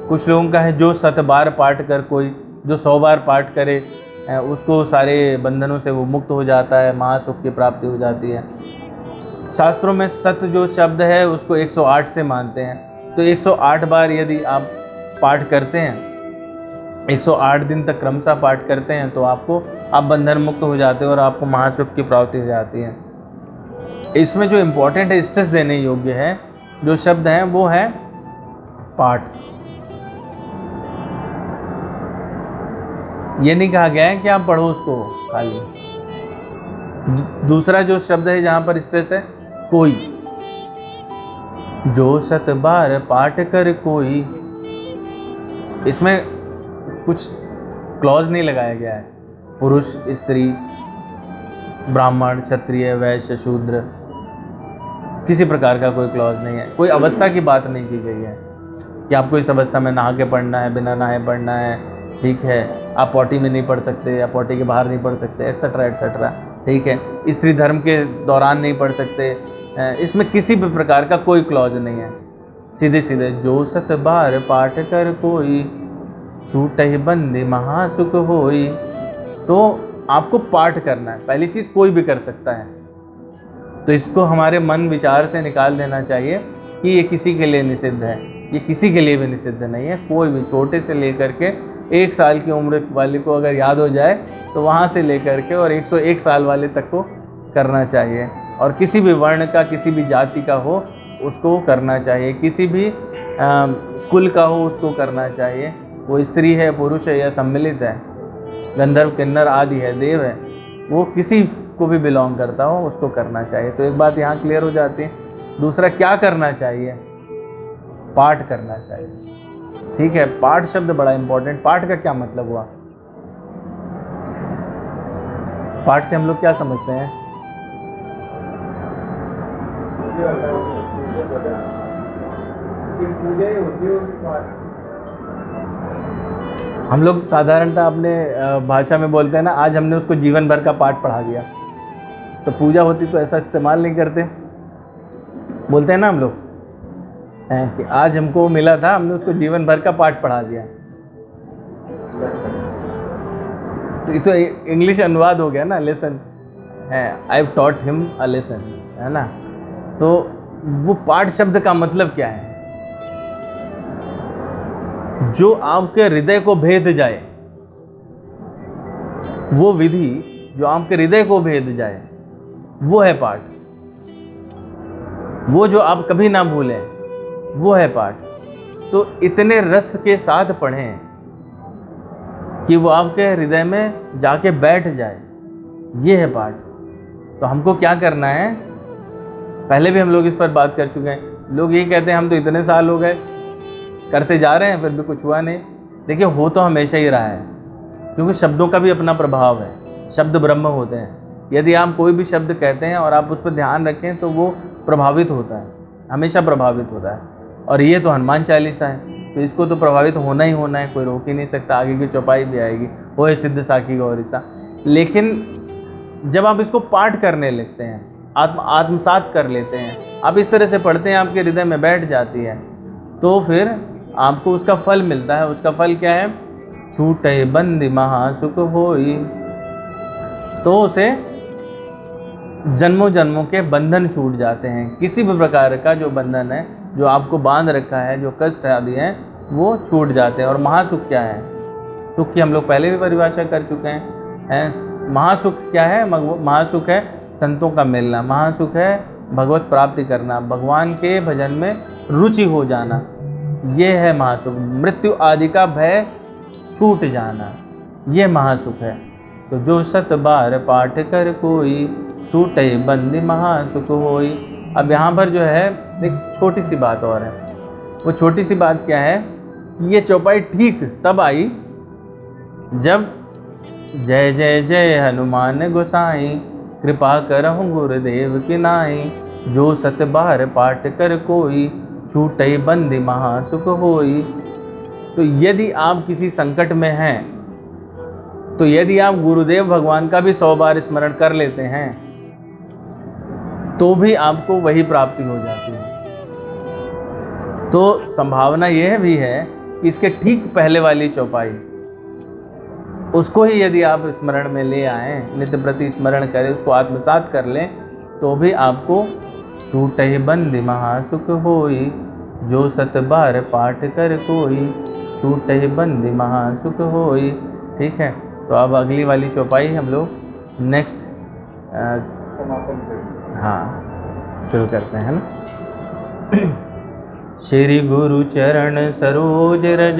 कुछ लोगों का है जो 7 बार पाठ कर कोई, जो 100 बार पाठ करे उसको सारे बंधनों से वो मुक्त हो जाता है, महासुख की प्राप्ति हो जाती है। शास्त्रों में सत जो शब्द है उसको 108 से मानते हैं, तो 108 बार यदि आप पाठ करते हैं, 108 दिन तक क्रमशः पाठ करते हैं, तो आप बंधन मुक्त हो जाते हो और आपको महासुख की प्राप्ति हो जाती है। इसमें जो इम्पोर्टेंट है, स्ट्रेस देने योग्य है, जो शब्द हैं वो है पाठ। ये नहीं कहा गया है कि आप पढ़ो उसको खाली। दूसरा जो शब्द है जहां पर स्ट्रेस है, कोई, जो 100 बार पाठ कर कोई, इसमें कुछ क्लॉज नहीं लगाया गया है, पुरुष स्त्री ब्राह्मण क्षत्रिय वैश्य शूद्र, किसी प्रकार का कोई क्लॉज नहीं है। कोई अवस्था की बात नहीं की गई है कि आपको इस अवस्था में नहा के पढ़ना है, बिना नहाए पढ़ना है, ठीक है, आप पॉटी में नहीं पढ़ सकते या पॉटी के बाहर नहीं पढ़ सकते, एट्सेट्रा एट्सेट्रा, ठीक है, स्त्री धर्म के दौरान नहीं पढ़ सकते। इसमें किसी भी प्रकार का कोई क्लॉज नहीं है। सीधे सीधे जो 100 बार पाठ कर कोई, छूटहि बंदी महासुख होई। तो आपको पाठ करना है, पहली चीज़ कोई भी कर सकता है, तो इसको हमारे मन विचार से निकाल देना चाहिए कि ये किसी के लिए निषिद्ध है, ये किसी के लिए भी निषिद्ध नहीं है। कोई भी छोटे से लेकर के 1 साल की उम्र वाले को अगर याद हो जाए तो वहाँ से लेकर के और 101 साल वाले तक को करना चाहिए, और किसी भी वर्ण का किसी भी जाति का हो उसको करना चाहिए, किसी भी कुल का हो उसको करना चाहिए, वो स्त्री है पुरुष है या सम्मिलित है, गंधर्व किन्नर आदि है देव है, वो किसी को भी बिलोंग करता हो उसको करना चाहिए। तो एक बात यहाँ क्लियर हो जाती है। दूसरा क्या करना चाहिए, पाठ करना चाहिए, ठीक है। पाठ शब्द बड़ा इंपॉर्टेंट। पाठ का क्या मतलब हुआ, पाठ से हम लोग क्या समझते हैं, हम लोग साधारणतः अपने भाषा में बोलते हैं ना, आज हमने उसको जीवन भर का पाठ पढ़ा दिया। तो पूजा होती तो ऐसा इस्तेमाल नहीं करते, बोलते हैं ना हम लोग कि आज हमको मिला था, हमने उसको जीवन भर का पाठ पढ़ा दिया। तो ये तो इंग्लिश अनुवाद हो गया ना, लेसन है, I have taught him a lesson, है ना। तो वो पाठ शब्द का मतलब क्या है, जो आपके हृदय को भेद जाए, वो विधि जो आपके हृदय को भेद जाए वो है पाठ। वो जो आप कभी ना भूलें वो है पाठ। तो इतने रस के साथ पढ़ें कि वो आपके हृदय में जाके बैठ जाए, ये है पाठ। तो हमको क्या करना है, पहले भी हम लोग इस पर बात कर चुके हैं। लोग ये कहते हैं हम तो इतने साल हो गए करते जा रहे हैं फिर भी कुछ हुआ नहीं। देखिए, हो तो हमेशा ही रहा है, क्योंकि शब्दों का भी अपना प्रभाव है। शब्द ब्रह्म होते हैं। यदि आप कोई भी शब्द कहते हैं और आप उस पर ध्यान रखें तो वो प्रभावित होता है, हमेशा प्रभावित होता है। और ये तो हनुमान चालीसा है, तो इसको तो प्रभावित होना ही होना है, कोई रोक ही नहीं सकता। आगे की चौपाई भी आएगी, वो है सिद्ध साखी गौरीसा। लेकिन जब आप इसको पाठ करने लगते हैं, आत्मसात कर लेते हैं, आप इस तरह से पढ़ते हैं, आपके हृदय में बैठ जाती है, तो फिर आपको उसका फल मिलता है। उसका फल क्या है, छूटे बंदी महासुख होई। तो उसे जन्मों जन्मों के बंधन छूट जाते हैं। किसी भी प्रकार का जो बंधन है, जो आपको बांध रखा है, जो कष्ट आदि हैं, वो छूट जाते हैं। और महासुख क्या है, सुख की हम लोग पहले भी परिभाषा कर चुके हैं। महासुख क्या है, महासुख है संतों का मिलना, महासुख है भगवत प्राप्ति करना, भगवान के भजन में रुचि हो जाना, ये है महासुख। मृत्यु आदि का भय छूट जाना, ये महासुख है। तो जो 100 बार पाठ कर कोई, छूटे बंदी महासुख होई। अब यहाँ पर जो है एक छोटी सी बात और है। वो छोटी सी बात क्या है, ये चौपाई ठीक तब आई जब जय जय जय हनुमान गोसाई, कृपा करहु गुरुदेव की नाई। जो 100 बार पाठ कर कोई, छूटे बंदी महासुख होई। तो यदि आप किसी संकट में हैं, तो यदि आप गुरुदेव भगवान का भी 100 बार स्मरण कर लेते हैं, तो भी आपको वही प्राप्ति हो जाती है। तो संभावना यह भी है कि इसके ठीक पहले वाली चौपाई, उसको ही यदि आप स्मरण में ले आएँ, नित्य प्रति स्मरण करें, उसको आत्मसात कर लें, तो भी आपको छूटे बंदी महासुख होई। जो सत बार पाठ कर कोई, छूटे बंदी महासुख होई। ठीक है, तो अब अगली वाली चौपाई हम लोग नेक्स्ट हाँ शुरू करते हैं ना। श्री गुरु चरण सरोज रज,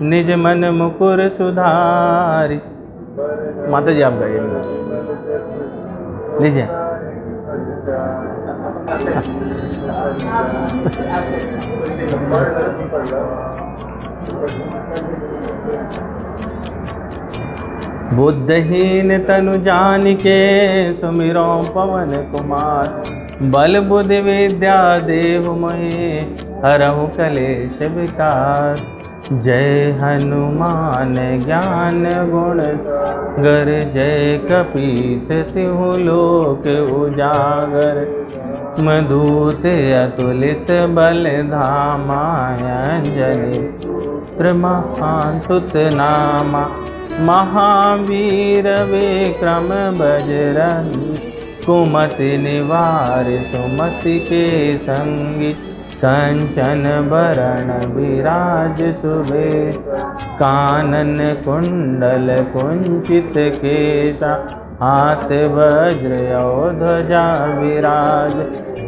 निज मन मुकुर सुधारी। माता जी आप गाइए, लीजिए। बुद्धहीन तनु जानिके, सुमिरो पवन कुमार। बल बुद्धि विद्या देहु मोहि, हरहु कलेश विकार। जय हनुमान ज्ञान गुण गर, जय कपीस तिहु लोक उजागर। मधुत अतुलित बल धामा, अंजनी पुत्र महान सुत नामा। महावीर विक्रम बजरंगी, कुमति निवार सुमति के संगी। कंचन बरण विराज सुबेश, कानन कुंडल कुंचित केशा। हाथ वज्र ध्वजा विराज,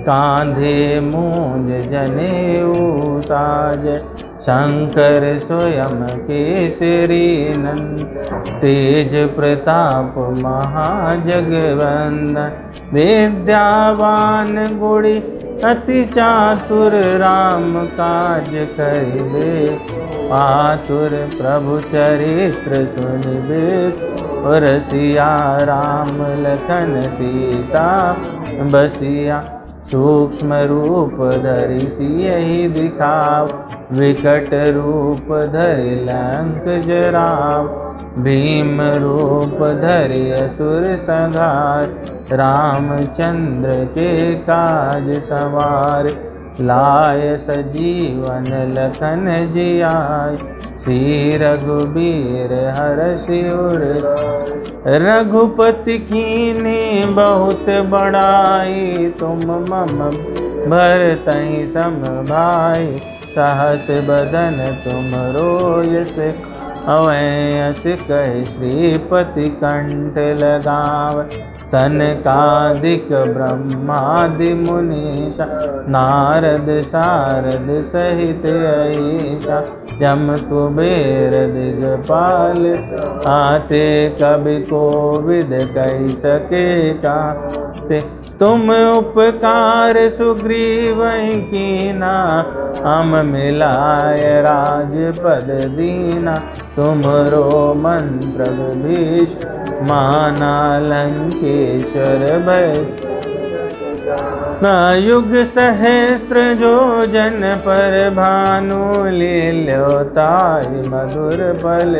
कांधे मूंज जनेऊ साज। शंकर स्वयं केसरी नंदन, तेज प्रताप महाजगवंदन। विद्यावान गुणी अति चातुर, राम काज करिबे आतुर। प्रभु चरित्र सुनिबे, रसिया राम लखन सीता बसिया। सूक्ष्म रूप धरि सियहि दिखाव, विकट रूप धरि लंक जराव। भीम रूप धरि असुर संहार, रामचंद्र के काज सवार। लाय सजीवन लखन जियाय, श्री रघुबीर हरषि उर। रघुपति कीन्ही बहुत बड़ाई, तुम मम भरतहि सम भाई। सहस बदन तुम रोयस, अवैयस कहि श्रीपति कंठ लगाव। सनकादिक ब्रह्मादि मुनीसा, नारद सारद सहित अहीसा। यम कुबेर दिगपाल, आते कवि कोविद कहि सके काते। तुम उपकार सुग्रीवहि कीना, हम मिलाय राजपद दीना। तुमरो मंत्र विभीषण माना, लंकेश्वर भय। युग सहस्त्र जो जन पर भानु, लील्योताहि मधुर फल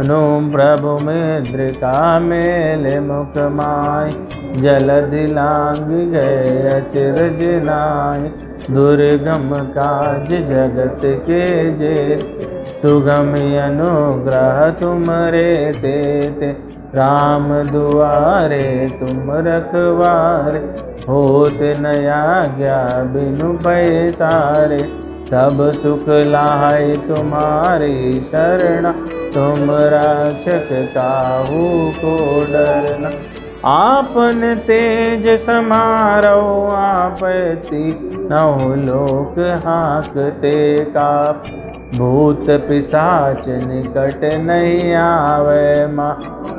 नु। प्रभु मुद्रिका मेल मुख माहि, जलधि लांघ गए अचरज नाहि। दुर्गम काज जगत के जेते, सुगम अनुग्रह तुमरे तेते। राम दुआरे तुम रखवारे, होत न आज्ञा बिनु पैसारे। सब सुख लाहि तुम्हारी शरणा, तुम रक्षक काहू को डरना। आपन तेज समारो आपति, नौ लोक हांकते काप। भूत पिशाच निकट नहीं आवे, माँ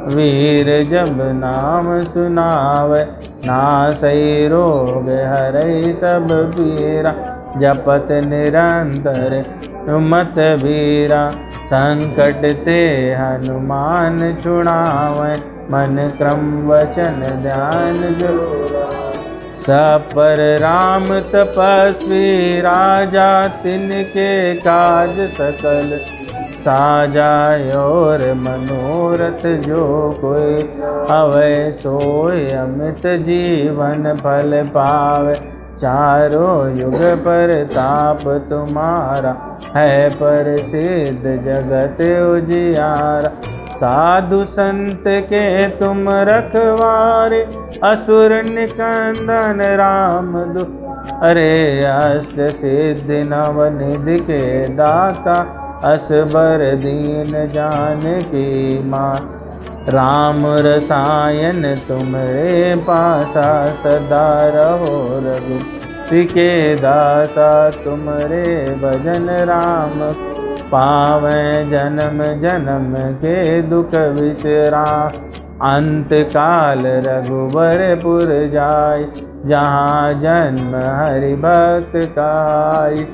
वीर जब नाम सुनावे। नासै रोग हरै सब पीरा, जपत निरंतर मत बीरा। संकट ते हनुमान छुड़ावे, मन क्रम वचन ध्यान जो। सब पर राम तपस्वी राजा, तिनके काज सकल साजा। और मनोरथ जो कोई, अवै सोय अमित जीवन फल पावे। चारों युग पर ताप तुम्हारा, है प्रसिद्ध जगत उजियारा। साधु संत के तुम रखवारे, असुर निकंदन राम अरे अष्ट सिद्धि नवनिधि के दाता, असबर दीन जानकी मां। राम रसायन तुमरे पासा, सदा रहो रघुपति के दासा। तुमरे भजन राम पावै, जन्म जन्म के दुख विसरा। अंत काल रघुबरपुर जाय, जहाँ जन्म हरि भक्त काई।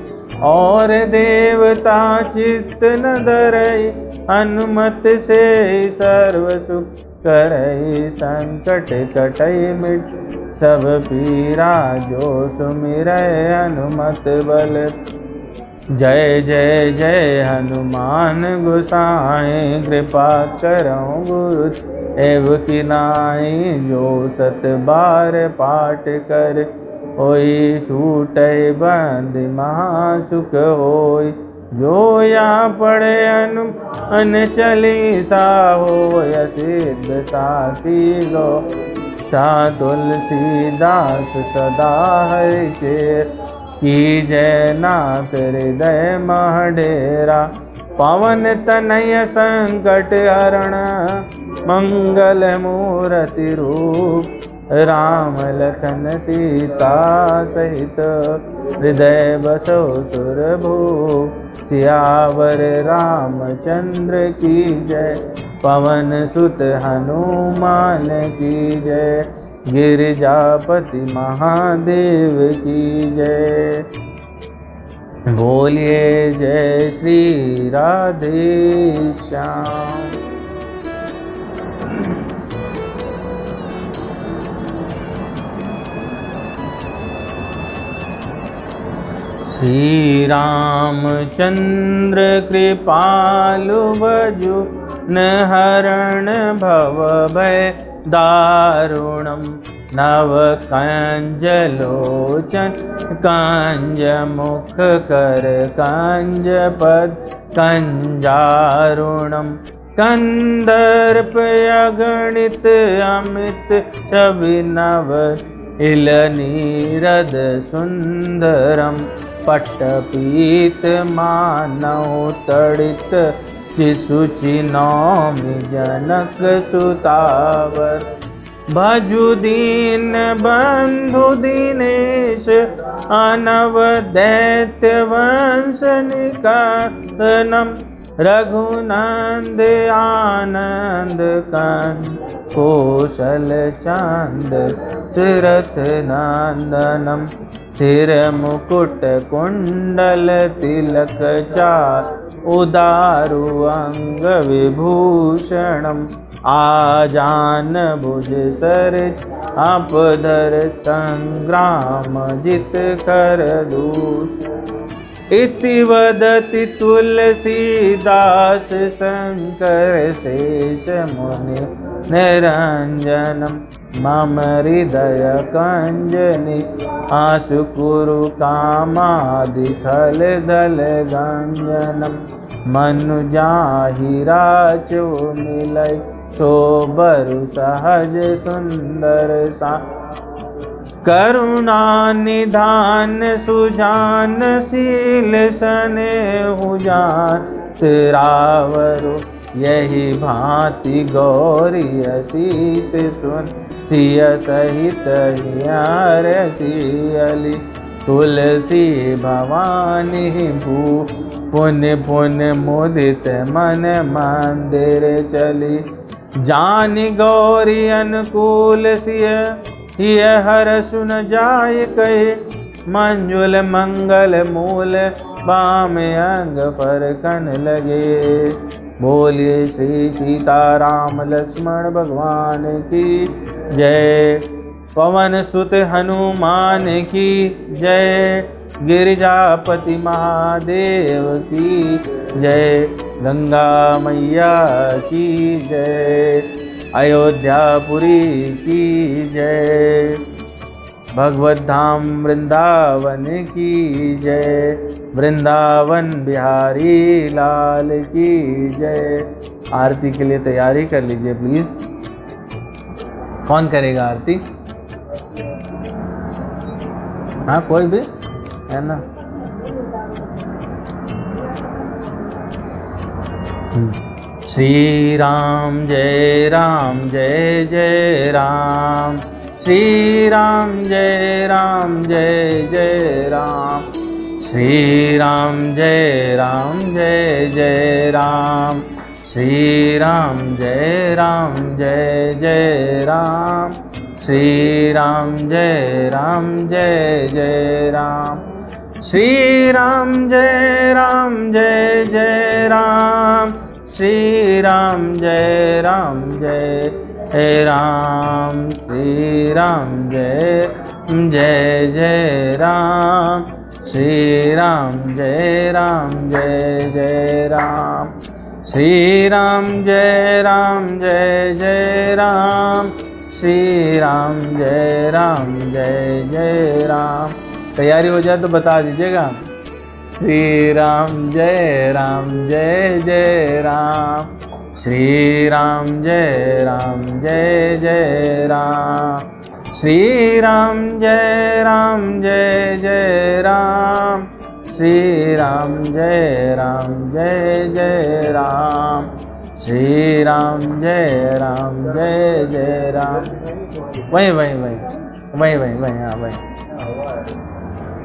और देवता चित्त न धरई, हनुमत से सर्व सुख करई। संकट कटई मिट सब पीरा, जो सुमिरै हनुमत बल। जय जय जय हनुमान गोसाई, कृपा करौ गुरु एव की नाई। जो सत बार पाठ कर, होई छूटै बंद महासुख होय। जो या पढ़े हनुमान चालीसा, होय सिद्ध साखी गो। सा तुलसीदास सदा हरिचेर, की जय नाथ हृदय मह डेरा। पवन तनय संकट हरण, मंगल मूर्ति रूप। राम लखन सीता सहित, हृदय बसो सुरभूप। सियावर रामचंद्र की जय, पवन सुत हनुमान की जय। गिरिजापति महादेव की जय। बोलिए जय श्री राधे श्याम। श्री रामचंद्र कृपालु भजु, न हरण भव भय दारुणम। नव कंज लोचन कंज मुख कर, कंज पद कंजारुणम। कंदर्प अगणित अमित, छवि नव इल नीरद सुंदरम। पट्टपीत मानव तड़ित, चिसुचि नौमि जनक सुतावर। भजु दीन बंधु दीनेश, अनव दैत्य वंश निकंदनम। रघुनंद आनंद कंद, कौशल चंद तीरथ नंदनम। सिर मुकुट कुंडल तिलक चार, उदारु अंग विभूषणम। आजान भुज सरित अपधर, संग्राम जित कर दूत। इति वदति तुलसीदास, शंकर शेष मुनि निरंजनम। मम हृदय कंजनि, आशु कुरु कामादि खल दल गंजनम। मनु जाहि राचो मिलै, सोबरु सहज सुंदर सा। करुणा निधान सुजान, शील स्नेहु जान तिरावरु। यही भांति गौरी असीस सुन, सिय सहित हियार सियली। तुलसी भवानी भू, पुण्य पुण्य मुदित मन मंदिर चली। जानि गौरी अनुकूल सिय, यह हर सुन जाय कहे। मंजुल मंगल मूल, बाम अंग फरकन लगे। बोलिए श्री सीताराम लक्ष्मण भगवान की जय। पवन सुत हनुमान की जय। गिरिजापति महादेव की जय। गंगा मैया की जय। अयोध्यापुरी की जय। भगवत धाम वृंदावन की जय। वृंदावन बिहारी लाल की जय। आरती के लिए तैयारी कर लीजिए प्लीज। कौन करेगा आरती? हाँ कोई भी है ना। श्री राम जय जय राम, श्री राम जय जय राम, श्री राम जय जय राम, श्री राम जय जय राम, श्री राम जय जय राम, श्री राम जय जय राम, श्री राम जय राम, श्री राम जय जय राम, श्री राम जय जय राम, श्री राम जय जय राम, श्री राम जय जय राम। तैयारी हो जाए तो बता दीजिएगा। श्री राम जय जय राम, श्री राम जय जय राम, श्री राम जय जय राम, श्री राम जय जय राम, श्री राम जय जय राम। वही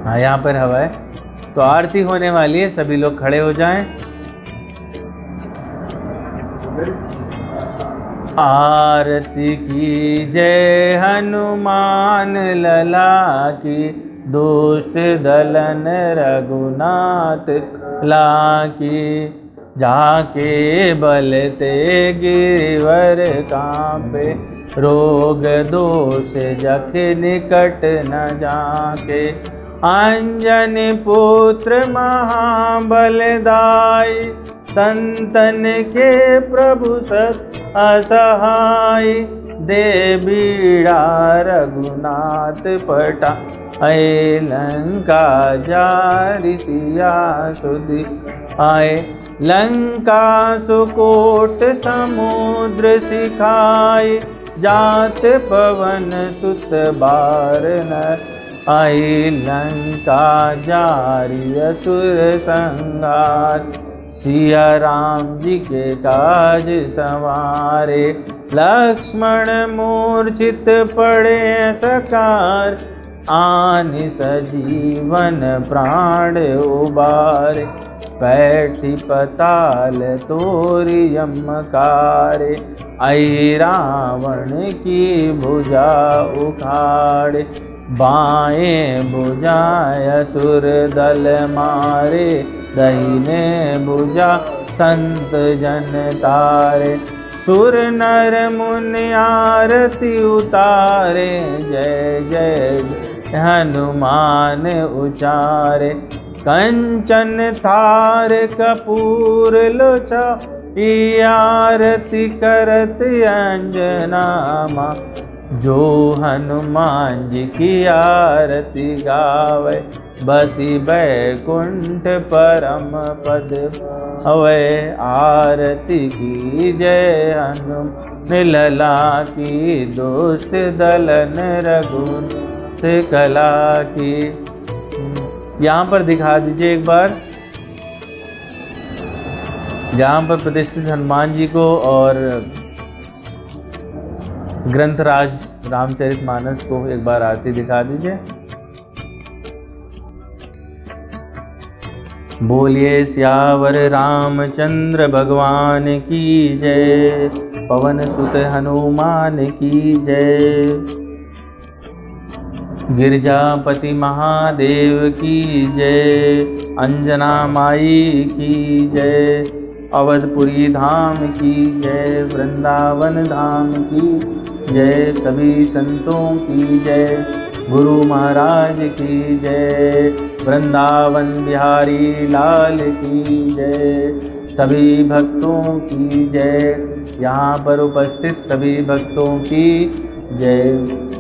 हाँ यहाँ पर हवा है। तो आरती होने वाली है, सभी लोग खड़े हो जाएं। आरती की जय हनुमान लला की, दुष्ट दलन रघुनाथ लाकी, जाके बलते गिरिवर कांपे, रोग दोष जख निकट न जाके, अंजनी पुत्र महाबलदाई, संतन के प्रभु सत असहाय, दे बीड़ा रघुनाथ पटा, आए लंका जारि सिया सुधि आए, लंका सुकोट समुद्र सिखाए, जात पवन सुत बार नर, आई लंका जारि असुर संहार, सिया राम जी के काज संवारे, लक्ष्मण मूर्छित पड़े सकार, आनि सजीवन प्राण उबारे, बैठी पताल तोरी यमकारे, आई रावण की भुजा उखाड़े, बाएं भुजाय असुर दल मारे, दाहिने भुजा संत जन तारे, सुर नर मुनि आरती उतारे, जय जय हनुमान उचारे, कंचन थार कपूर लोचा, आरती करत अंजना मां, जो हनुमान जी की आरती गावे, बसी बैकुंठ परम पद अवै, आरती की जय हनुमान लला की, दुष्ट दलन रघुनाथ कला की। यहाँ पर दिखा दीजिए एक बार, जहाँ पर प्रतिष्ठित हनुमान जी को और ग्रंथराज रामचरितमानस को एक बार आरती दिखा दीजिए। बोलिए सियावर रामचंद्र भगवान की जय, पवन सुत हनुमान की जय, गिरजापति महादेव की जय, अंजना माई की जय, अवधपुरी धाम की जय, वृंदावन धाम की जय, सभी संतों की जय, गुरु महाराज की जय, वृंदावन बिहारी लाल की जय, सभी भक्तों की जय, यहाँ पर उपस्थित सभी भक्तों की जय।